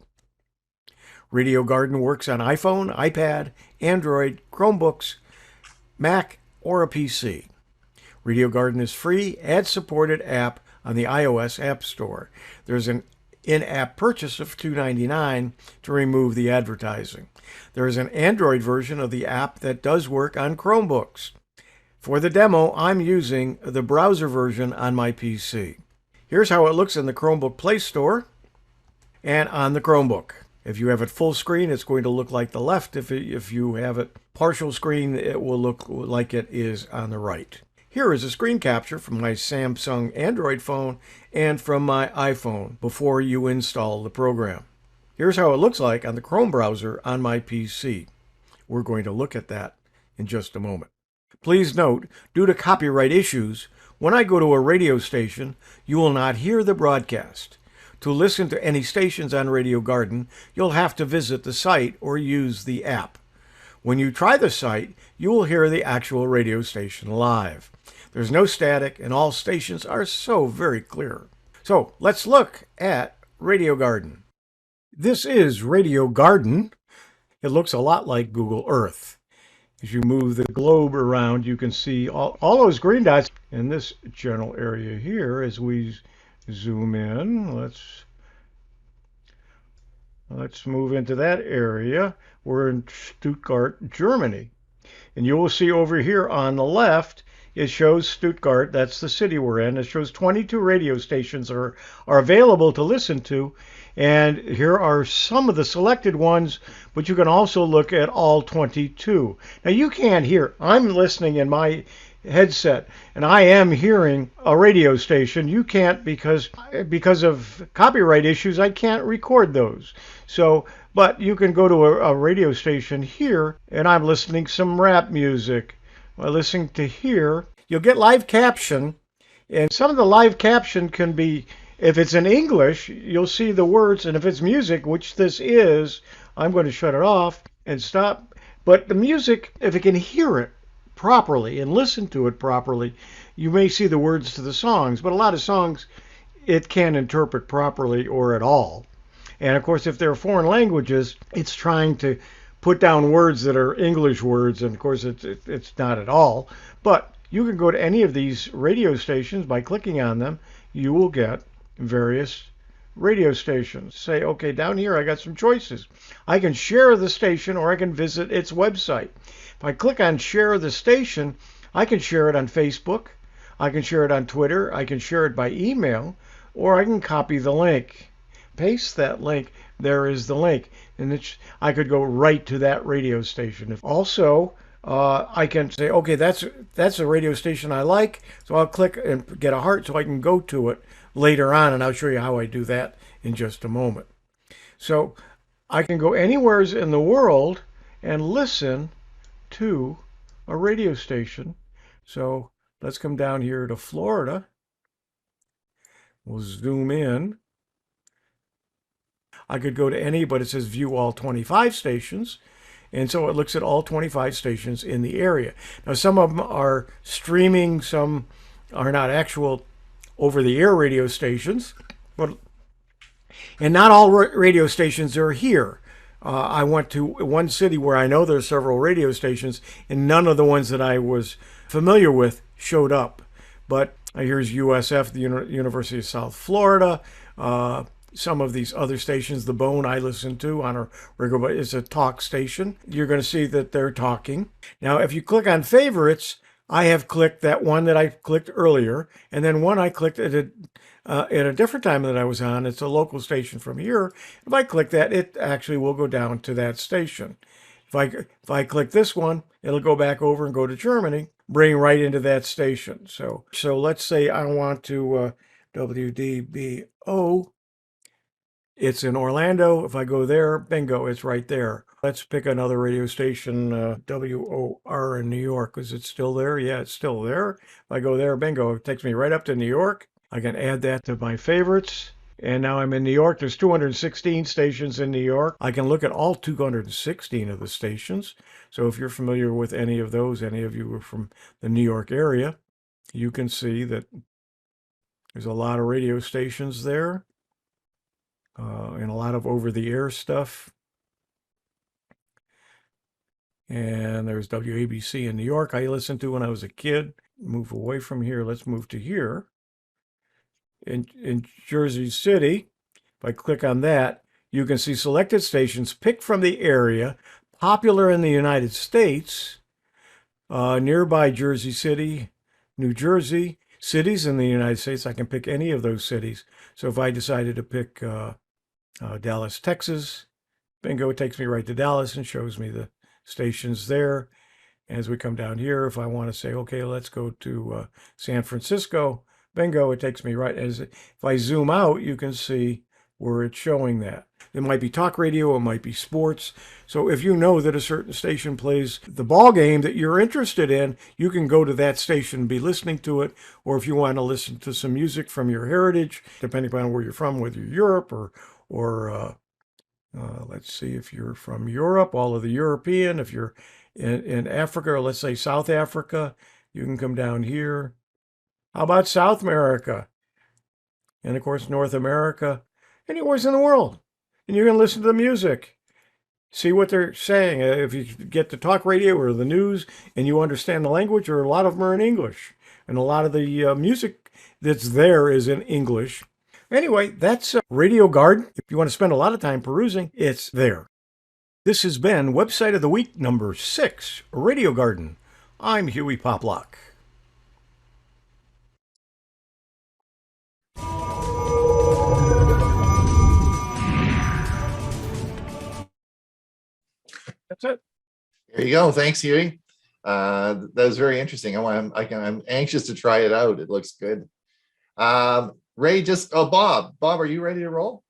Speaker 2: Radio Garden works on iPhone, iPad, Android, Chromebooks, Mac, or a PC. Radio Garden is free, ad-supported app on the iOS App Store. There's an in-app purchase of $2.99 to remove the advertising. There is an Android version of the app that does work on Chromebooks. For the demo, I'm using the browser version on my PC. Here's how it looks in the Chromebook Play Store and on the Chromebook. If you have it full screen, it's going to look like the left. If you have it partial screen, it will look like it is on the right. Here is a screen capture from my Samsung Android phone and from my iPhone before you install the program. Here's how it looks like on the Chrome browser on my PC. We're going to look at that in just a moment. Please note, due to copyright issues, when I go to a radio station, you will not hear the broadcast. To listen to any stations on Radio Garden, you'll have to visit the site or use the app. When you try the site, you will hear the actual radio station live. There's no static, and all stations are so very clear. So let's look at Radio Garden. This is Radio Garden. it looks a lot like Google Earth. As you move the globe around, you can see all those green dots in this general area here. As we zoom in, let's move into that area. We're in Stuttgart, Germany. And you will see over here on the left, it shows Stuttgart. That's the city we're in. It shows 22 radio stations are available to listen to. And here are some of the selected ones, but you can also look at all 22. Now you can't hear. I'm listening in my headset, and I am hearing a radio station. You can't because of copyright issues. I can't record those. So, but you can go to a radio station here, and I'm listening some rap music. I'm listening to here. You'll get live caption, and some of the live caption can be, if it's in English, you'll see the words, and if it's music, which this is, I'm going to shut it off and stop. But the music, if you can hear it properly and listen to it properly, you may see the words to the songs, but a lot of songs it can't interpret properly or at all. And of course, if they're foreign languages, it's trying to put down words that are English words, and of course it's not at all. But you can go to any of these radio stations by clicking on them. You will get various radio stations. Say, okay, down here I got some choices. I can share the station or I can visit its website. If I click on share the station, I can share it on Facebook, I can share it on Twitter, I can share it by email, or I can copy the link. Paste that link. There is the link, and I could go right to that radio station. Also, I can say, okay, that's a radio station I like, so I'll click and get a heart so I can go to it later on, and I'll show you how I do that in just a moment. So I can go anywhere in the world and listen to a radio station. So let's come down here to Florida. We'll zoom in. I could go to any, but it says view all 25 stations. And so it looks at all 25 stations in the area. Now, some of them are streaming, some are not actual over-the-air radio stations, and not all radio stations are here. I went to one city where I know there's several radio stations, and none of the ones that I was familiar with showed up. But here's USF, the University of South Florida. Some of these other stations, the Bone I listen to on a regular, is a talk station. You're going to see that they're talking. Now, if you click on favorites, I have clicked that one that I clicked earlier, and then one I clicked at a different time that I was on. It's a local station from here. If I click that, it actually will go down to that station. If I click this one, it'll go back over and go to Germany, bring right into that station. So let's say I want to WDBO. It's in Orlando. If I go there, bingo, it's right there. Let's pick another radio station, WOR in New York. Is it still there? Yeah, it's still there. If I go there, bingo, it takes me right up to New York. I can add that to my favorites. And now I'm in New York. There's 216 stations in New York. I can look at all 216 of the stations. So if you're familiar with any of those, any of you are from the New York area, you can see that there's a lot of radio stations there. And a lot of over-the-air stuff. And there's WABC in New York I listened to when I was a kid. Move away from here. Let's move to here. In Jersey City, if I click on that, you can see selected stations picked from the area, popular in the United States, nearby Jersey City, New Jersey, cities in the United States. I can pick any of those cities. So if I decided to pick Dallas, Texas, bingo, it takes me right to Dallas and shows me the stations there. As we come down here, if I want to say, okay, let's go to San Francisco, bingo, it takes me right. If I zoom out, you can see where it's showing that. It might be talk radio, it might be sports. So if you know that a certain station plays the ball game that you're interested in, you can go to that station and be listening to it. Or if you want to listen to some music from your heritage, depending upon where you're from, whether you're Europe or let's see, if you're from Europe, all of the European. If you're in Africa, or let's say South Africa, you can come down here. How about South America? And of course, North America, anywhere in the world. And you can listen to the music. see what they're saying. If you get the talk radio or the news and you understand the language, or a lot of them are in English, and a lot of the music that's there is in English. Anyway, that's Radio Garden. If you want to spend a lot of time perusing, it's there. This has been Website of the Week number 6, Radio Garden. I'm Hewie Poplock. That's it.
Speaker 1: There you go. Thanks, Hewie. That was very interesting. I'm anxious to try it out. It looks good. Ray, Bob, are you ready to roll?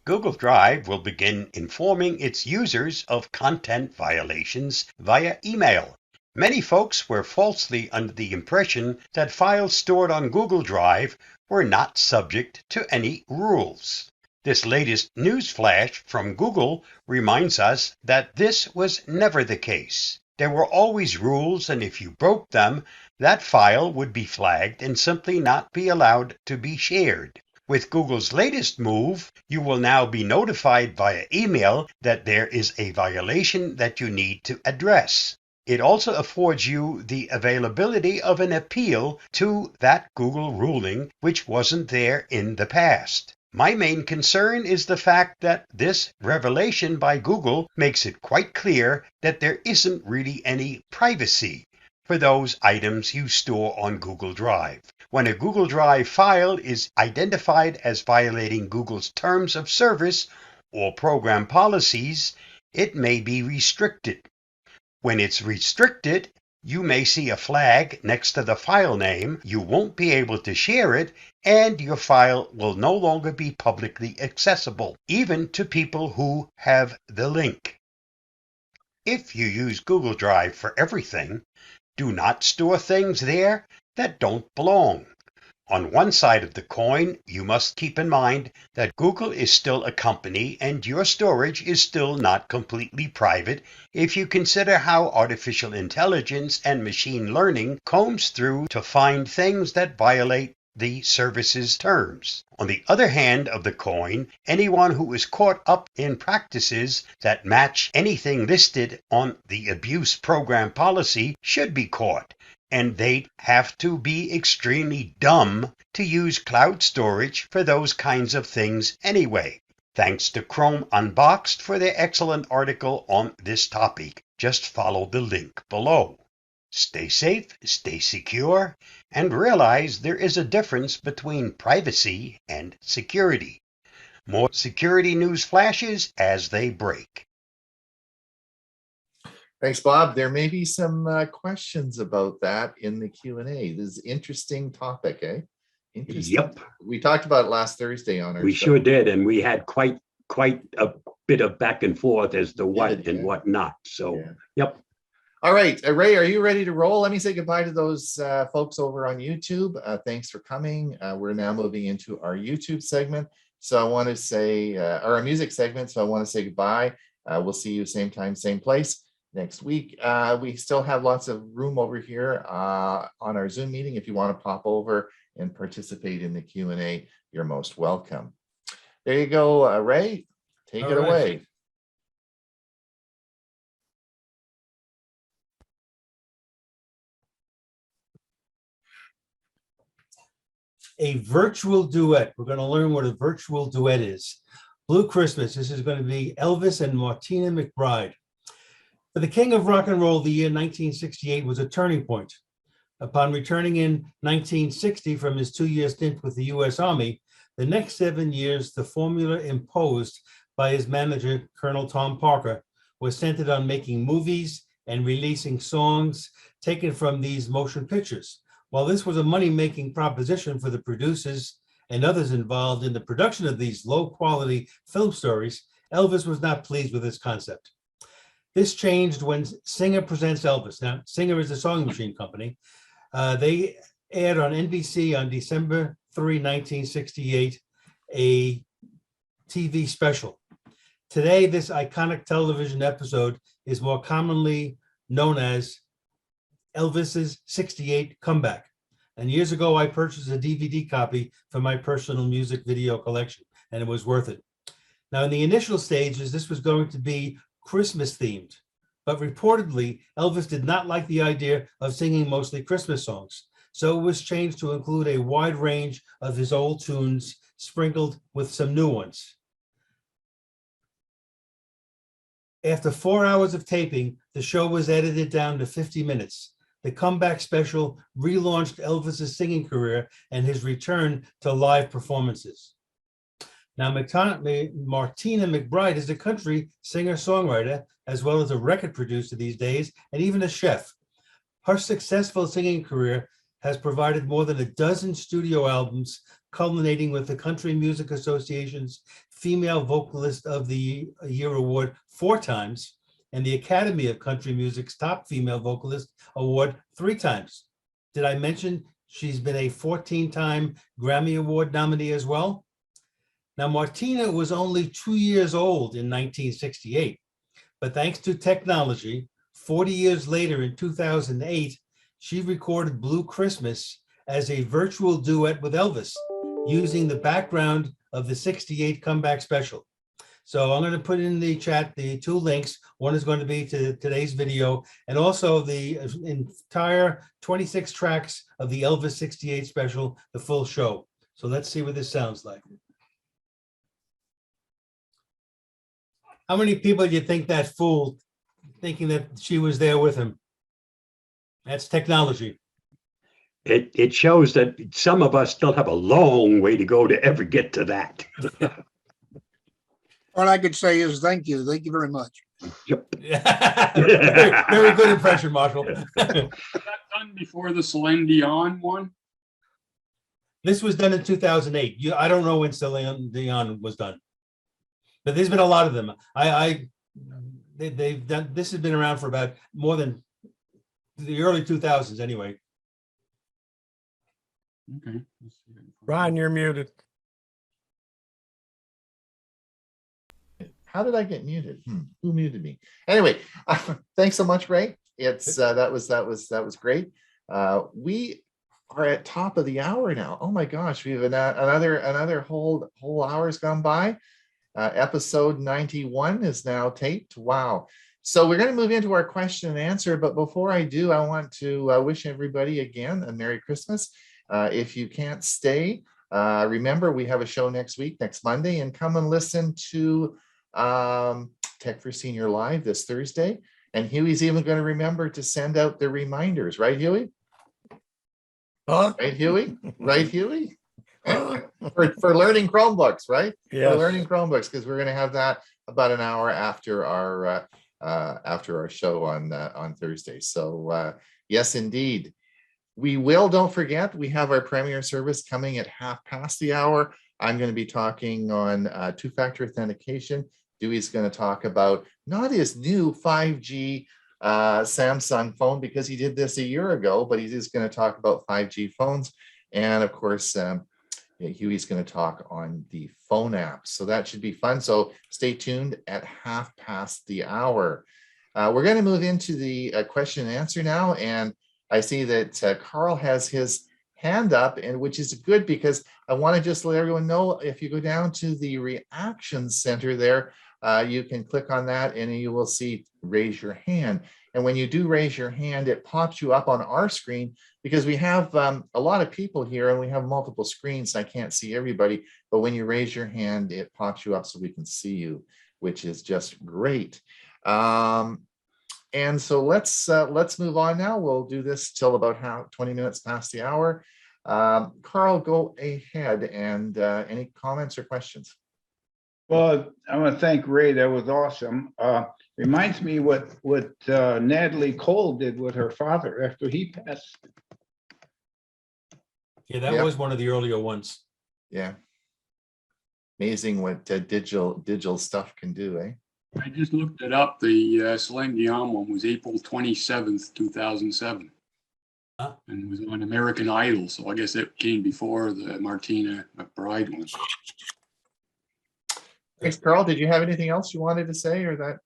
Speaker 7: Google Drive will begin informing its users of content violations via email. Many folks were falsely under the impression that files stored on Google Drive were not subject to any rules. This latest news flash from Google reminds us that this was never the case. There were always rules, and if you broke them, that file would be flagged and simply not be allowed to be shared. With Google's latest move, you will now be notified via email that there is a violation that you need to address. It also affords you the availability of an appeal to that Google ruling, which wasn't there in the past. My main concern is the fact that this revelation by Google makes it quite clear that there isn't really any privacy for those items you store on Google Drive. When a Google Drive file is identified as violating Google's terms of service or program policies, it may be restricted. When it's restricted, you may see a flag next to the file name, you won't be able to share it, and your file will no longer be publicly accessible, even to people who have the link. If you use Google Drive for everything, do not store things there that don't belong. On one side of the coin, you must keep in mind that Google is still a company and your storage is still not completely private if you consider how artificial intelligence and machine learning combs through to find things that violate the service's terms. On the other hand of the coin, anyone who is caught up in practices that match anything listed on the abuse program policy should be caught, and they'd have to be extremely dumb to use cloud storage for those kinds of things anyway. Thanks to Chrome Unboxed for their excellent article on this topic. Just follow the link below. Stay safe, stay secure, and realize there is a difference between privacy and security. More security news flashes as they break.
Speaker 1: Thanks, Bob. There may be some questions about that in the Q&A. This is an interesting topic, eh? Interesting.
Speaker 3: Yep.
Speaker 1: We talked about it last Thursday on our
Speaker 3: We
Speaker 1: show.
Speaker 3: sure did, and we had quite a bit of back and forth as to what and what not. So,
Speaker 1: Yeah.
Speaker 3: Yep.
Speaker 1: All right, Ray, are you ready to roll? Let me say goodbye to those folks over on YouTube. Thanks for coming. We're now moving into our YouTube segment. So I want to say, or our music segment. So I want to say goodbye. We'll see you same time, same place next week. We still have lots of room over here on our Zoom meeting. If you want to pop over and participate in the Q&A, you're most welcome. There you go, Ray. Take it away.
Speaker 4: A virtual duet. We're going to learn what a virtual duet is. Blue Christmas. This is going to be Elvis and Martina McBride. For the king of rock and roll, the year 1968 was a turning point. Upon returning in 1960 from his 2-year stint with the U.S. Army, the next 7 years, the formula imposed by his manager, Colonel Tom Parker, was centered on making movies and releasing songs taken from these motion pictures. While this was a money-making proposition for the producers and others involved in the production of these low-quality film stories, Elvis was not pleased with this concept. This changed when Singer Presents Elvis. Now, Singer is a sewing machine company. They aired on NBC on December 3, 1968, a TV special. Today, this iconic television episode is more commonly known as Elvis's 68 Comeback. And years ago, I purchased a DVD copy for my personal music video collection, and it was worth it. Now, in the initial stages, this was going to be Christmas themed, but reportedly, Elvis did not like the idea of singing mostly Christmas songs. So it was changed to include a wide range of his old tunes, sprinkled with some new ones. After 4 hours of taping, the show was edited down to 50 minutes. The comeback special relaunched Elvis's singing career and his return to live performances. Now, Martina McBride is a country singer-songwriter, as well as a record producer these days, and even a chef. Her successful singing career has provided more than a dozen studio albums, culminating with the Country Music Association's Female Vocalist of the Year Award 4 times, and the Academy of Country Music's Top Female Vocalist Award 3 times. Did I mention she's been a 14-time Grammy Award nominee as well? Now, Martina was only 2 years old in 1968, but thanks to technology, 40 years later in 2008, she recorded Blue Christmas as a virtual duet with Elvis, using the background of the 68 comeback special. So I'm going to put in the chat the 2 links. One is going to be to today's video, and also the entire 26 tracks of the Elvis 68 special, the full show. So let's see what this sounds like. How many people do you think that fooled, thinking that she was there with him? That's technology.
Speaker 3: It shows that some of us still have a long way to go to ever get to that.
Speaker 9: All I could say is thank you. Thank you very much.
Speaker 3: Yep.
Speaker 4: very, very good impression, Marshall.
Speaker 10: Was that done before the Celine Dion one?
Speaker 4: This was done in 2008. I don't know when Celine Dion was done, but there's been a lot of them. They've done. This has been around for about more than the early 2000s, anyway.
Speaker 10: Okay.
Speaker 2: Ron, you're muted.
Speaker 1: How did I get muted? Who muted me? Anyway, thanks so much, Ray. It's that was great. We are at top of the hour now. Oh my gosh, we have another whole hour's gone by. Episode 91 is now taped. Wow. So we're going to move into our question and answer. But before I do, I want to wish everybody again a Merry Christmas. If you can't stay, remember we have a show next week, next Monday, and come and listen to Tech for Senior Live this Thursday. And Huey's even going to remember to send out the reminders, right, Huey?
Speaker 2: Huh?
Speaker 1: Right, Huey? Right, Huey? for learning Chromebooks, right?
Speaker 2: Yes.
Speaker 1: For learning Chromebooks, because we're going to have that about an hour after our show on Thursday. So yes, indeed. We will, don't forget, we have our premiere service coming at 1/2 the hour. I'm going to be talking on two-factor authentication. Dewey's going to talk about not his new 5G Samsung phone, because he did this a year ago, but he's just going to talk about 5G phones. And of course, Huey's going to talk on the phone app. So that should be fun. So stay tuned at 1/2 the hour. We're going to move into the question and answer now. And I see that Carl has his hand up, and which is good, because I want to just let everyone know, if you go down to the reactions center there, you can click on that and you will see raise your hand. And when you do raise your hand, it pops you up on our screen, because we have a lot of people here and we have multiple screens. I can't see everybody, but when you raise your hand, it pops you up so we can see you, which is just great. And so let's move on now. We'll do this till about 20 minutes past the hour. Carl, go ahead, and any comments or questions?
Speaker 11: Well, I want to thank Ray. That was awesome. Reminds me what Natalie Cole did with her father after he passed.
Speaker 4: Yeah, that was one of the earlier ones.
Speaker 1: Yeah. Amazing what digital stuff can do, eh?
Speaker 10: I just looked it up. The Celine Dion one was April 27th, 2007. And was on American Idol. So I guess it came before the Martina McBride one.
Speaker 1: Thanks, Carl. Did you have anything else you wanted to say, or that?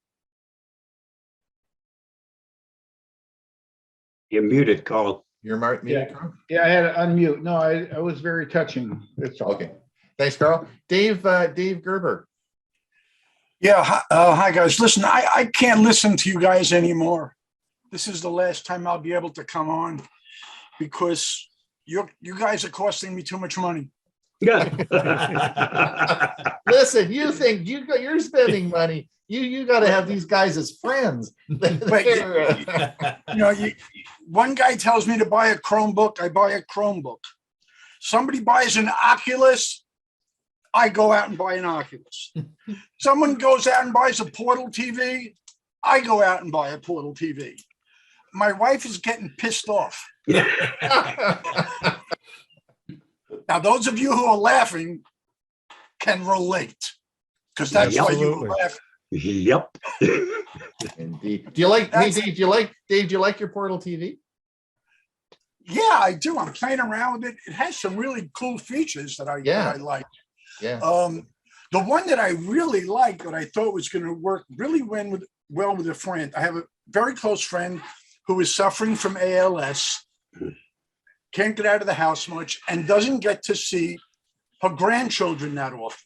Speaker 3: You're muted, Carl.
Speaker 1: You're muted, Carl?
Speaker 11: Yeah, I had to unmute. No, I was very touching. That's all.
Speaker 1: Okay. Thanks, Carl. Dave Gerber.
Speaker 9: Yeah. Hi, guys. Listen, I can't listen to you guys anymore. This is the last time I'll be able to come on because you guys are costing me too much money.
Speaker 1: Listen, you think you're spending money. You got to have these guys as friends.
Speaker 9: One guy tells me to buy a Chromebook, I buy a Chromebook. Somebody buys an Oculus, I go out and buy an Oculus. Someone goes out and buys a Portal TV, I go out and buy a Portal TV. My wife is getting pissed off. Now, those of you who are laughing can relate, because that's why you were laughing.
Speaker 3: Yep.
Speaker 1: Indeed. Do you like Dave? Do you like your Portal TV?
Speaker 9: Yeah, I do. I'm playing around with it. It has some really cool features that I like.
Speaker 1: Yeah.
Speaker 9: The one that I really like, that I thought was going to work really well with a friend. I have a very close friend who is suffering from ALS, can't get out of the house much, and doesn't get to see her grandchildren that often.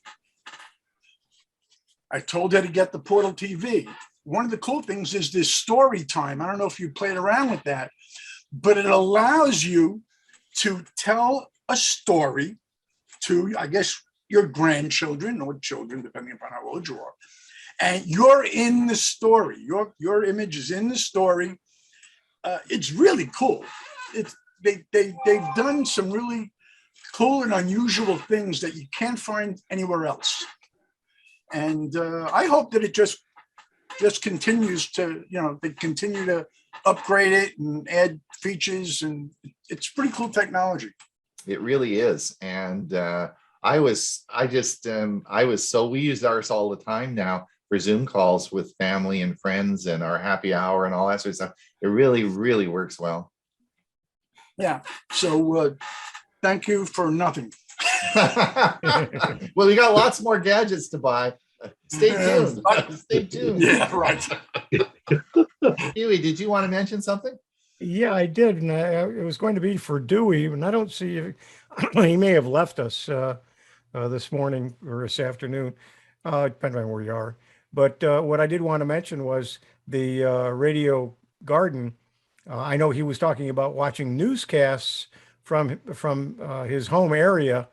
Speaker 9: I told her to get the Portal TV. One of the cool things is this story time. I don't know if you played around with that, but it allows you to tell a story to, I guess, your grandchildren or children, depending upon how old you are. And you're in the story. Your image is in the story. It's really cool. They've done some really cool and unusual things that you can't find anywhere else. And I hope that it just continues to, they continue to upgrade it and add features, and it's pretty cool technology.
Speaker 1: It really is. And we use ours all the time now for Zoom calls with family and friends and our happy hour and all that sort of stuff. It really, really works well.
Speaker 9: Yeah. So thank you for nothing.
Speaker 1: Well, we got lots more gadgets to buy. Stay tuned. Stay tuned.
Speaker 9: Yeah, right.
Speaker 1: Hewie, did you want to mention something?
Speaker 2: Yeah, I did. And it was going to be for Dewey, and I don't see if he may have left us this morning or this afternoon, depending on where you are. But what I did want to mention was the radio garden. I know he was talking about watching newscasts from his home area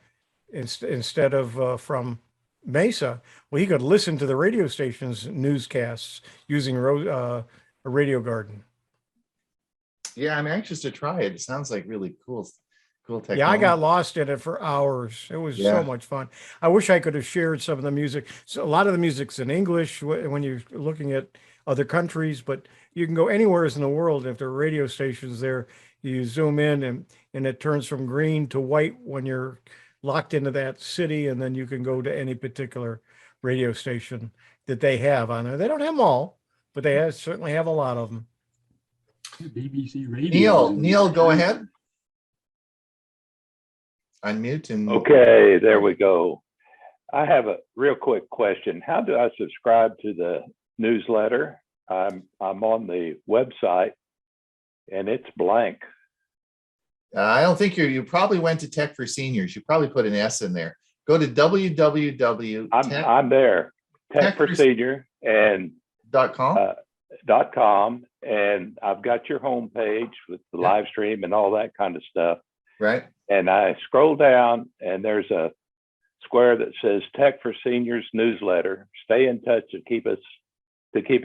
Speaker 2: instead of from Mesa. Well, he could listen to the radio station's newscasts using a radio garden.
Speaker 1: Yeah, I'm anxious to try it. It sounds like really cool technology.
Speaker 2: Yeah, I got lost in it for hours. It was so much fun. I wish I could have shared some of the music. So a lot of the music's in English when you're looking at other countries, but you can go anywhere in the world. If there are radio stations there, you zoom in and it turns from green to white when you're locked into that city, and then you can go to any particular radio station that they have on there. They don't have them all, but they certainly have a lot of them.
Speaker 10: BBC Radio.
Speaker 1: Neil, go ahead. Unmute and
Speaker 12: okay, there we go. I have a real quick question. How do I subscribe to the newsletter? I'm on the website and it's blank.
Speaker 1: I don't think you probably went to Tech for Seniors. You probably put an S in there. Go to www.
Speaker 12: I'm there. Tech for Senior and
Speaker 1: .com.
Speaker 12: And I've got your homepage with the live stream and all that kind of stuff.
Speaker 1: Right.
Speaker 12: And I scroll down and there's a square that says Tech for Seniors newsletter. Stay in touch to keep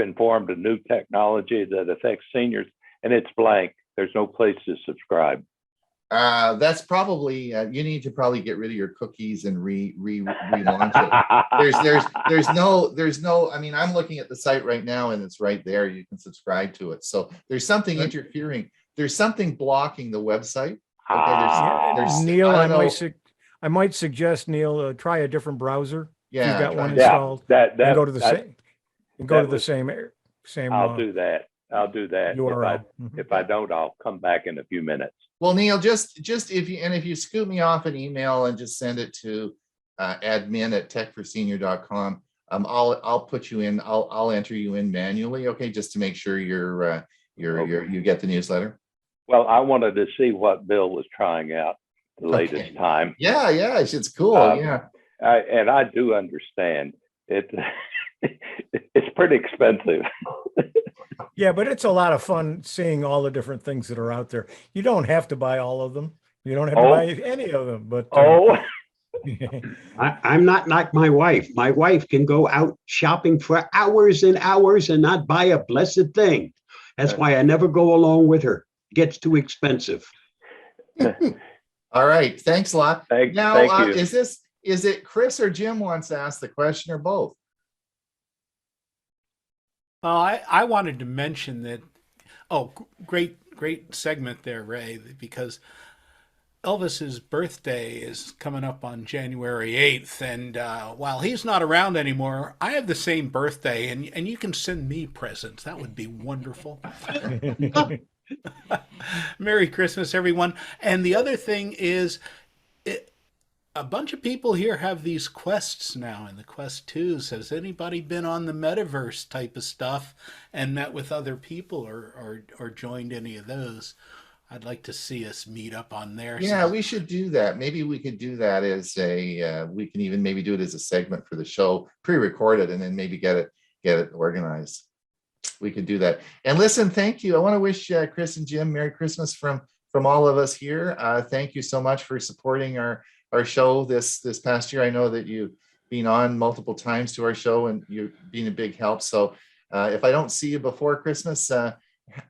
Speaker 12: informed of new technology that affects seniors. And it's blank. There's no place to subscribe.
Speaker 1: That's probably you need to probably get rid of your cookies and relaunch it. There's no. I mean, I'm looking at the site right now, and it's right there. You can subscribe to it. So there's something interfering. There's something blocking the website. Okay,
Speaker 2: Neil, I might suggest Neil try a different browser.
Speaker 1: Yeah,
Speaker 2: if you've got one installed.
Speaker 12: And go to
Speaker 2: the same.
Speaker 12: I'll do that.
Speaker 2: URL.
Speaker 12: If I don't, I'll come back in a few minutes.
Speaker 1: Well, Neil, just if you scoop me off an email and just send it to admin@techforsenior.com, I'll put you in. I'll enter you in manually. Okay, just to make sure you get the newsletter.
Speaker 12: Well, I wanted to see what Bill was trying out the latest time.
Speaker 1: Yeah, it's cool.
Speaker 12: And I do understand it. it's pretty expensive.
Speaker 2: Yeah, but it's a lot of fun seeing all the different things that are out there. You don't have to buy all of them. You don't have to buy any of them, but
Speaker 3: I'm not like my wife. My wife can go out shopping for hours and hours and not buy a blessed thing. That's why I never go along with her. It gets too expensive.
Speaker 1: All right. Thanks a lot.
Speaker 12: Thank
Speaker 1: Now,
Speaker 12: you.
Speaker 1: is it Chris or Jim wants to ask the question or both?
Speaker 13: I wanted to mention that. Oh, great segment there, Ray, because Elvis's birthday is coming up on January 8th. And while he's not around anymore, I have the same birthday, and you can send me presents. That would be wonderful. Merry Christmas, everyone. And the other thing is, a bunch of people here have these quests now, and the Quest 2s. Has anybody been on the metaverse type of stuff and met with other people or joined any of those? I'd like to see us meet up on there.
Speaker 1: Yeah, we should do that. Maybe we could do that as we can even maybe do it as a segment for the show, pre-record it, and then maybe get it organized. We could do that. And listen, thank you. I want to wish Chris and Jim Merry Christmas from all of us here. Thank you so much for supporting our show this past year. I know that you've been on multiple times to our show and you've been a big help. So if I don't see you before Christmas,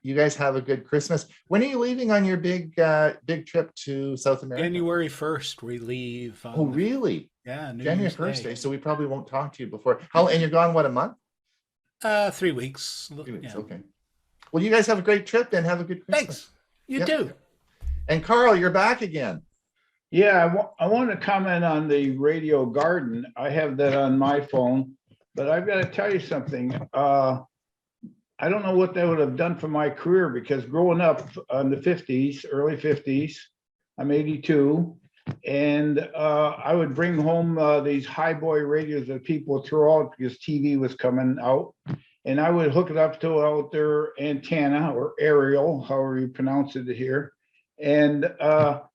Speaker 1: you guys have a good Christmas. When are you leaving on your big trip to South America?
Speaker 13: January 1st, we leave.
Speaker 1: Oh, really?
Speaker 13: Yeah, New
Speaker 1: January
Speaker 13: Year's
Speaker 1: 1st
Speaker 13: Day.
Speaker 1: day. So we probably won't talk to you before. And you're gone, what, a month?
Speaker 13: 3 weeks.
Speaker 1: 3 weeks,
Speaker 13: Yeah.
Speaker 1: okay. Well, you guys have a great trip and have a good Christmas.
Speaker 13: Thanks. You too.
Speaker 1: And Carl, you're back again.
Speaker 11: Yeah, I want to comment on the radio garden. I have that on my phone, but I've got to tell you something. I don't know what that would have done for my career, because growing up in the 50s, early 50s, I'm 82, and I would bring home these high boy radios that people would throw out because TV was coming out, and I would hook it up to their antenna or aerial, however you pronounce it here, and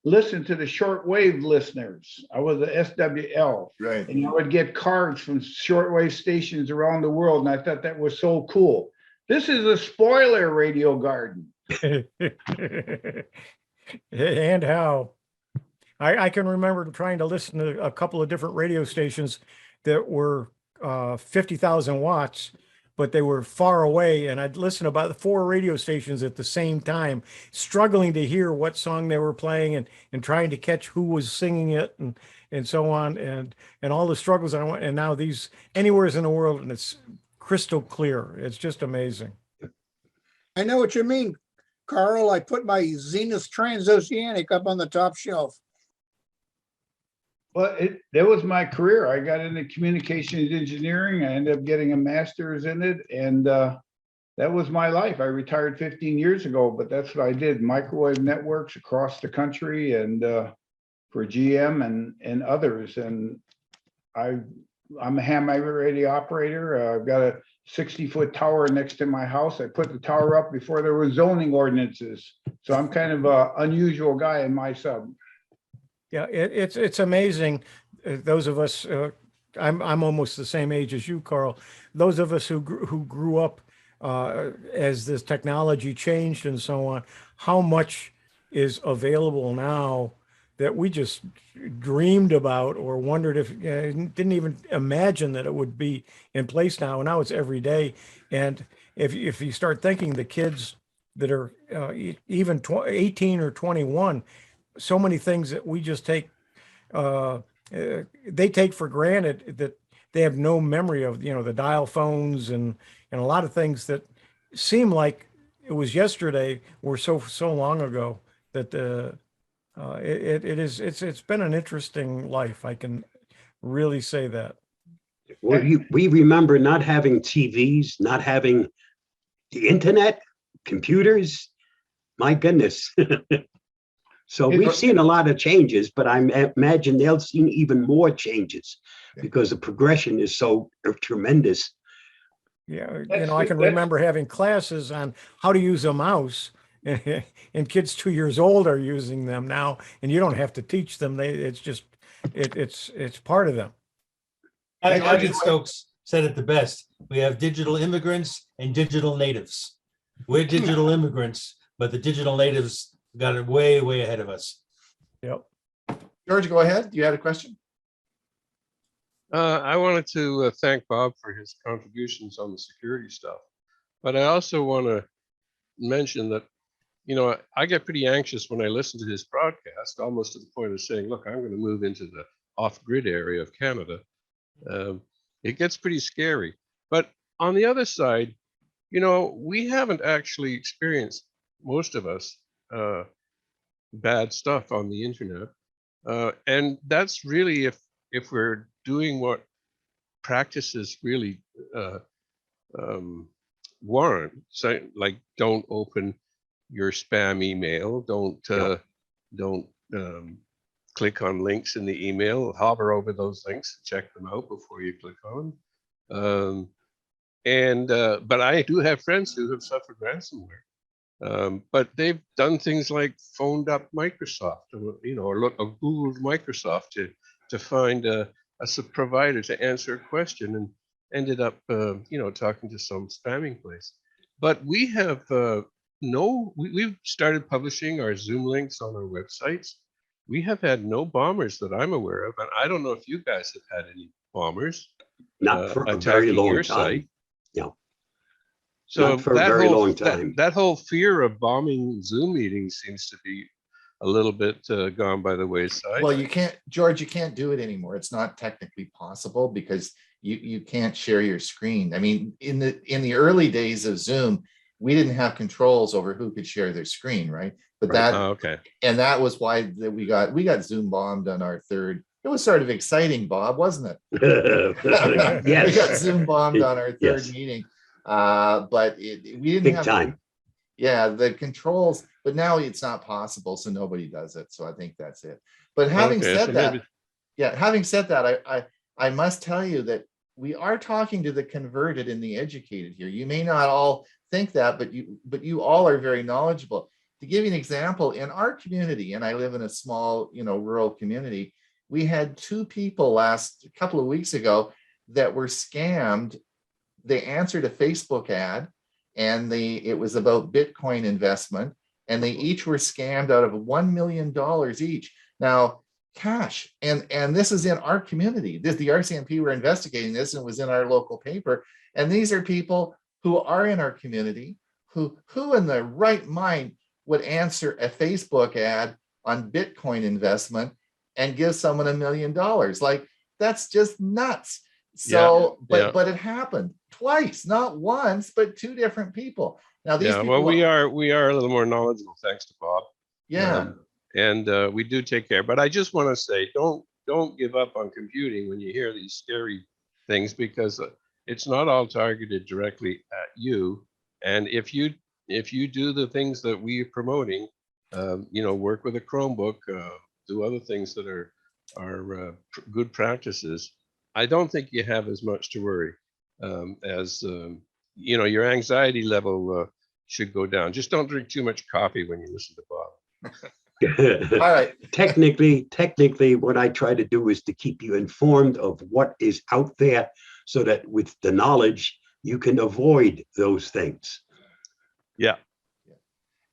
Speaker 11: listen to the shortwave listeners. I was a SWL,
Speaker 1: right?
Speaker 11: And I would get cards from shortwave stations around the world, and I thought that was so cool. This is a spoiler radio garden.
Speaker 2: And how I can remember trying to listen to a couple of different radio stations that were 50,000 watts, but they were far away. And I'd listen to about 4 radio stations at the same time, struggling to hear what song they were playing and trying to catch who was singing it and so on. And all the struggles. And now these anywheres in the world, and it's crystal clear. It's just amazing.
Speaker 14: I know what you mean, Carl. I put my Zenith Transoceanic up on the top shelf.
Speaker 11: Well, that was my career. I got into communications engineering. I ended up getting a master's in it, and that was my life. I retired 15 years ago, but that's what I did. Microwave networks across the country, and for GM and others. And I'm a ham radio operator. I've got a 60-foot tower next to my house. I put the tower up before there were zoning ordinances. So I'm kind of an unusual guy in my sub.
Speaker 2: Yeah, it's amazing. Those of us, I'm almost the same age as you, Carl. Those of us who grew up as this technology changed and so on, how much is available now that we just dreamed about or wondered if, didn't even imagine that it would be in place now. And now it's every day. And if you start thinking the kids that are even 18 or 21, so many things that we just take, they take for granted, that they have no memory of, the dial phones and a lot of things that seem like it was yesterday were so long ago that it's been an interesting life. I can really say that.
Speaker 3: Well, we remember not having TVs, not having the internet, computers. My goodness. So we've seen a lot of changes, but I imagine they'll see even more changes because the progression is so tremendous.
Speaker 2: Yeah, I can remember having classes on how to use a mouse, and kids 2 years old are using them now, and you don't have to teach them. It's part of them.
Speaker 4: I did said it the best. We have digital immigrants and digital natives. We're digital immigrants, but the digital natives got it way, way ahead of us.
Speaker 2: Yep.
Speaker 1: George, go ahead. You had a question?
Speaker 15: I wanted to thank Bob for his contributions on the security stuff, but I also want to mention that, you know, I get pretty anxious when I listen to his broadcast, almost to the point of saying, look, I'm going to move into the off-grid area of Canada. It gets pretty scary. But on the other side, you know, we haven't actually experienced, most of us, bad stuff on the internet. And that's really if we're doing what practices really warrant. So, like, don't open your spam email. Don't click on links in the email. Hover over those links, check them out before you click on them. But I do have friends who have suffered ransomware. But they've done things like phoned up Microsoft, or Googled Microsoft to find a provider to answer a question, and ended up, talking to some spamming place. But we have we've started publishing our Zoom links on our websites. We have had no bombers that I'm aware of, and I don't know if you guys have had any bombers.
Speaker 3: Not for a very long time. Yeah.
Speaker 15: So
Speaker 3: not for a very long time.
Speaker 15: That whole fear of bombing Zoom meetings seems to be a little bit gone by the wayside.
Speaker 1: Well, you can't, George, you can't do it anymore. It's not technically possible because you can't share your screen. I mean, in the early days of Zoom, we didn't have controls over who could share their screen, right? But
Speaker 15: okay.
Speaker 1: And that was why we got Zoom bombed on our third. It was sort of exciting, Bob, wasn't it?
Speaker 3: Yes.
Speaker 1: We got Zoom bombed on our third meeting. But we didn't
Speaker 3: Big
Speaker 1: have
Speaker 3: time.
Speaker 1: Yeah, the controls, but now it's not possible, so nobody does it. So I think that's it. But having said that, I must tell you that we are talking to the converted and the educated here. You may not all think that, but you all are very knowledgeable. To give you an example, in our community, and I live in a small, rural community, we had two people a couple of weeks ago that were scammed. They answered a Facebook ad, and it was about Bitcoin investment, and they each were scammed out of $1 million each. Now, cash, and this is in our community. The RCMP were investigating this, and it was in our local paper. And these are people who are in our community, who in the right mind would answer a Facebook ad on Bitcoin investment and give someone $1 million. Like, that's just nuts. So, but it happened twice, not once, but two different people. Now, these people,
Speaker 15: well, we are a little more knowledgeable thanks to Bob.
Speaker 1: Yeah.
Speaker 15: And we do take care. But I just want to say, don't give up on computing when you hear these scary things, because it's not all targeted directly at you. And if you do the things that we are promoting, work with a Chromebook, do other things that are good practices, I don't think you have as much to worry as your anxiety level should go down. Just don't drink too much coffee when you listen to Bob.
Speaker 1: All right.
Speaker 3: Technically, what I try to do is to keep you informed of what is out there, so that with the knowledge, you can avoid those things.
Speaker 15: Yeah.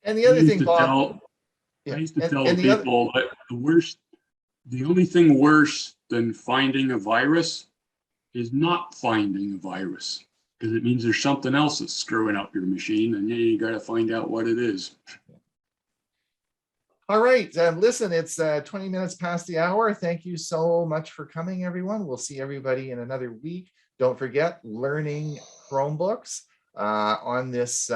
Speaker 1: And the other thing, Bob,
Speaker 10: I used to tell people that the only thing worse than finding a virus is not finding a virus, because it means there's something else that's screwing up your machine, and then you got to find out what it is.
Speaker 1: All right, listen, it's 20 minutes past the hour. Thank you so much for coming, everyone. We'll see everybody in another week. Don't forget, learning Chromebooks on this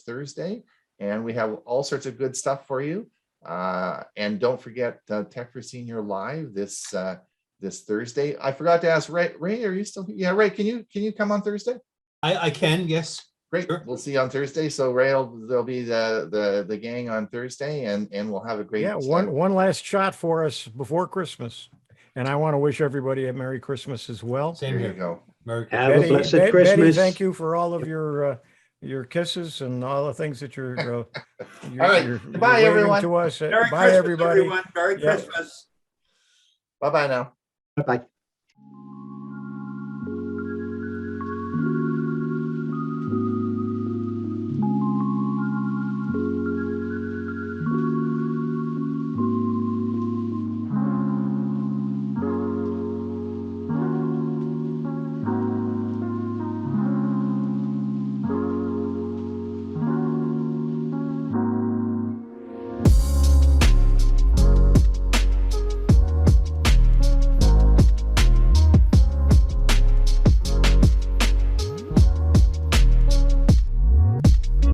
Speaker 1: Thursday, and we have all sorts of good stuff for you. And don't forget Tech for Senior Live this Thursday. I forgot to ask Ray. Ray, are you still? Yeah, Ray, can you come on Thursday?
Speaker 4: I can, yes.
Speaker 1: Great. Sure. We'll see you on Thursday. So Ray, there'll be the gang on Thursday, and we'll have a great.
Speaker 2: Yeah, one last shot for us before Christmas, and I want to wish everybody a Merry Christmas as well.
Speaker 4: Same here.
Speaker 1: You go.
Speaker 3: Have a blessed Christmas.
Speaker 2: Betty, thank you for all of your kisses and all the things that you're
Speaker 1: all right. Bye, everyone.
Speaker 2: To us.
Speaker 14: Merry
Speaker 2: Bye,
Speaker 14: Christmas,
Speaker 2: everybody.
Speaker 14: everyone. Merry Christmas.
Speaker 1: Bye-bye now.
Speaker 3: Bye-bye.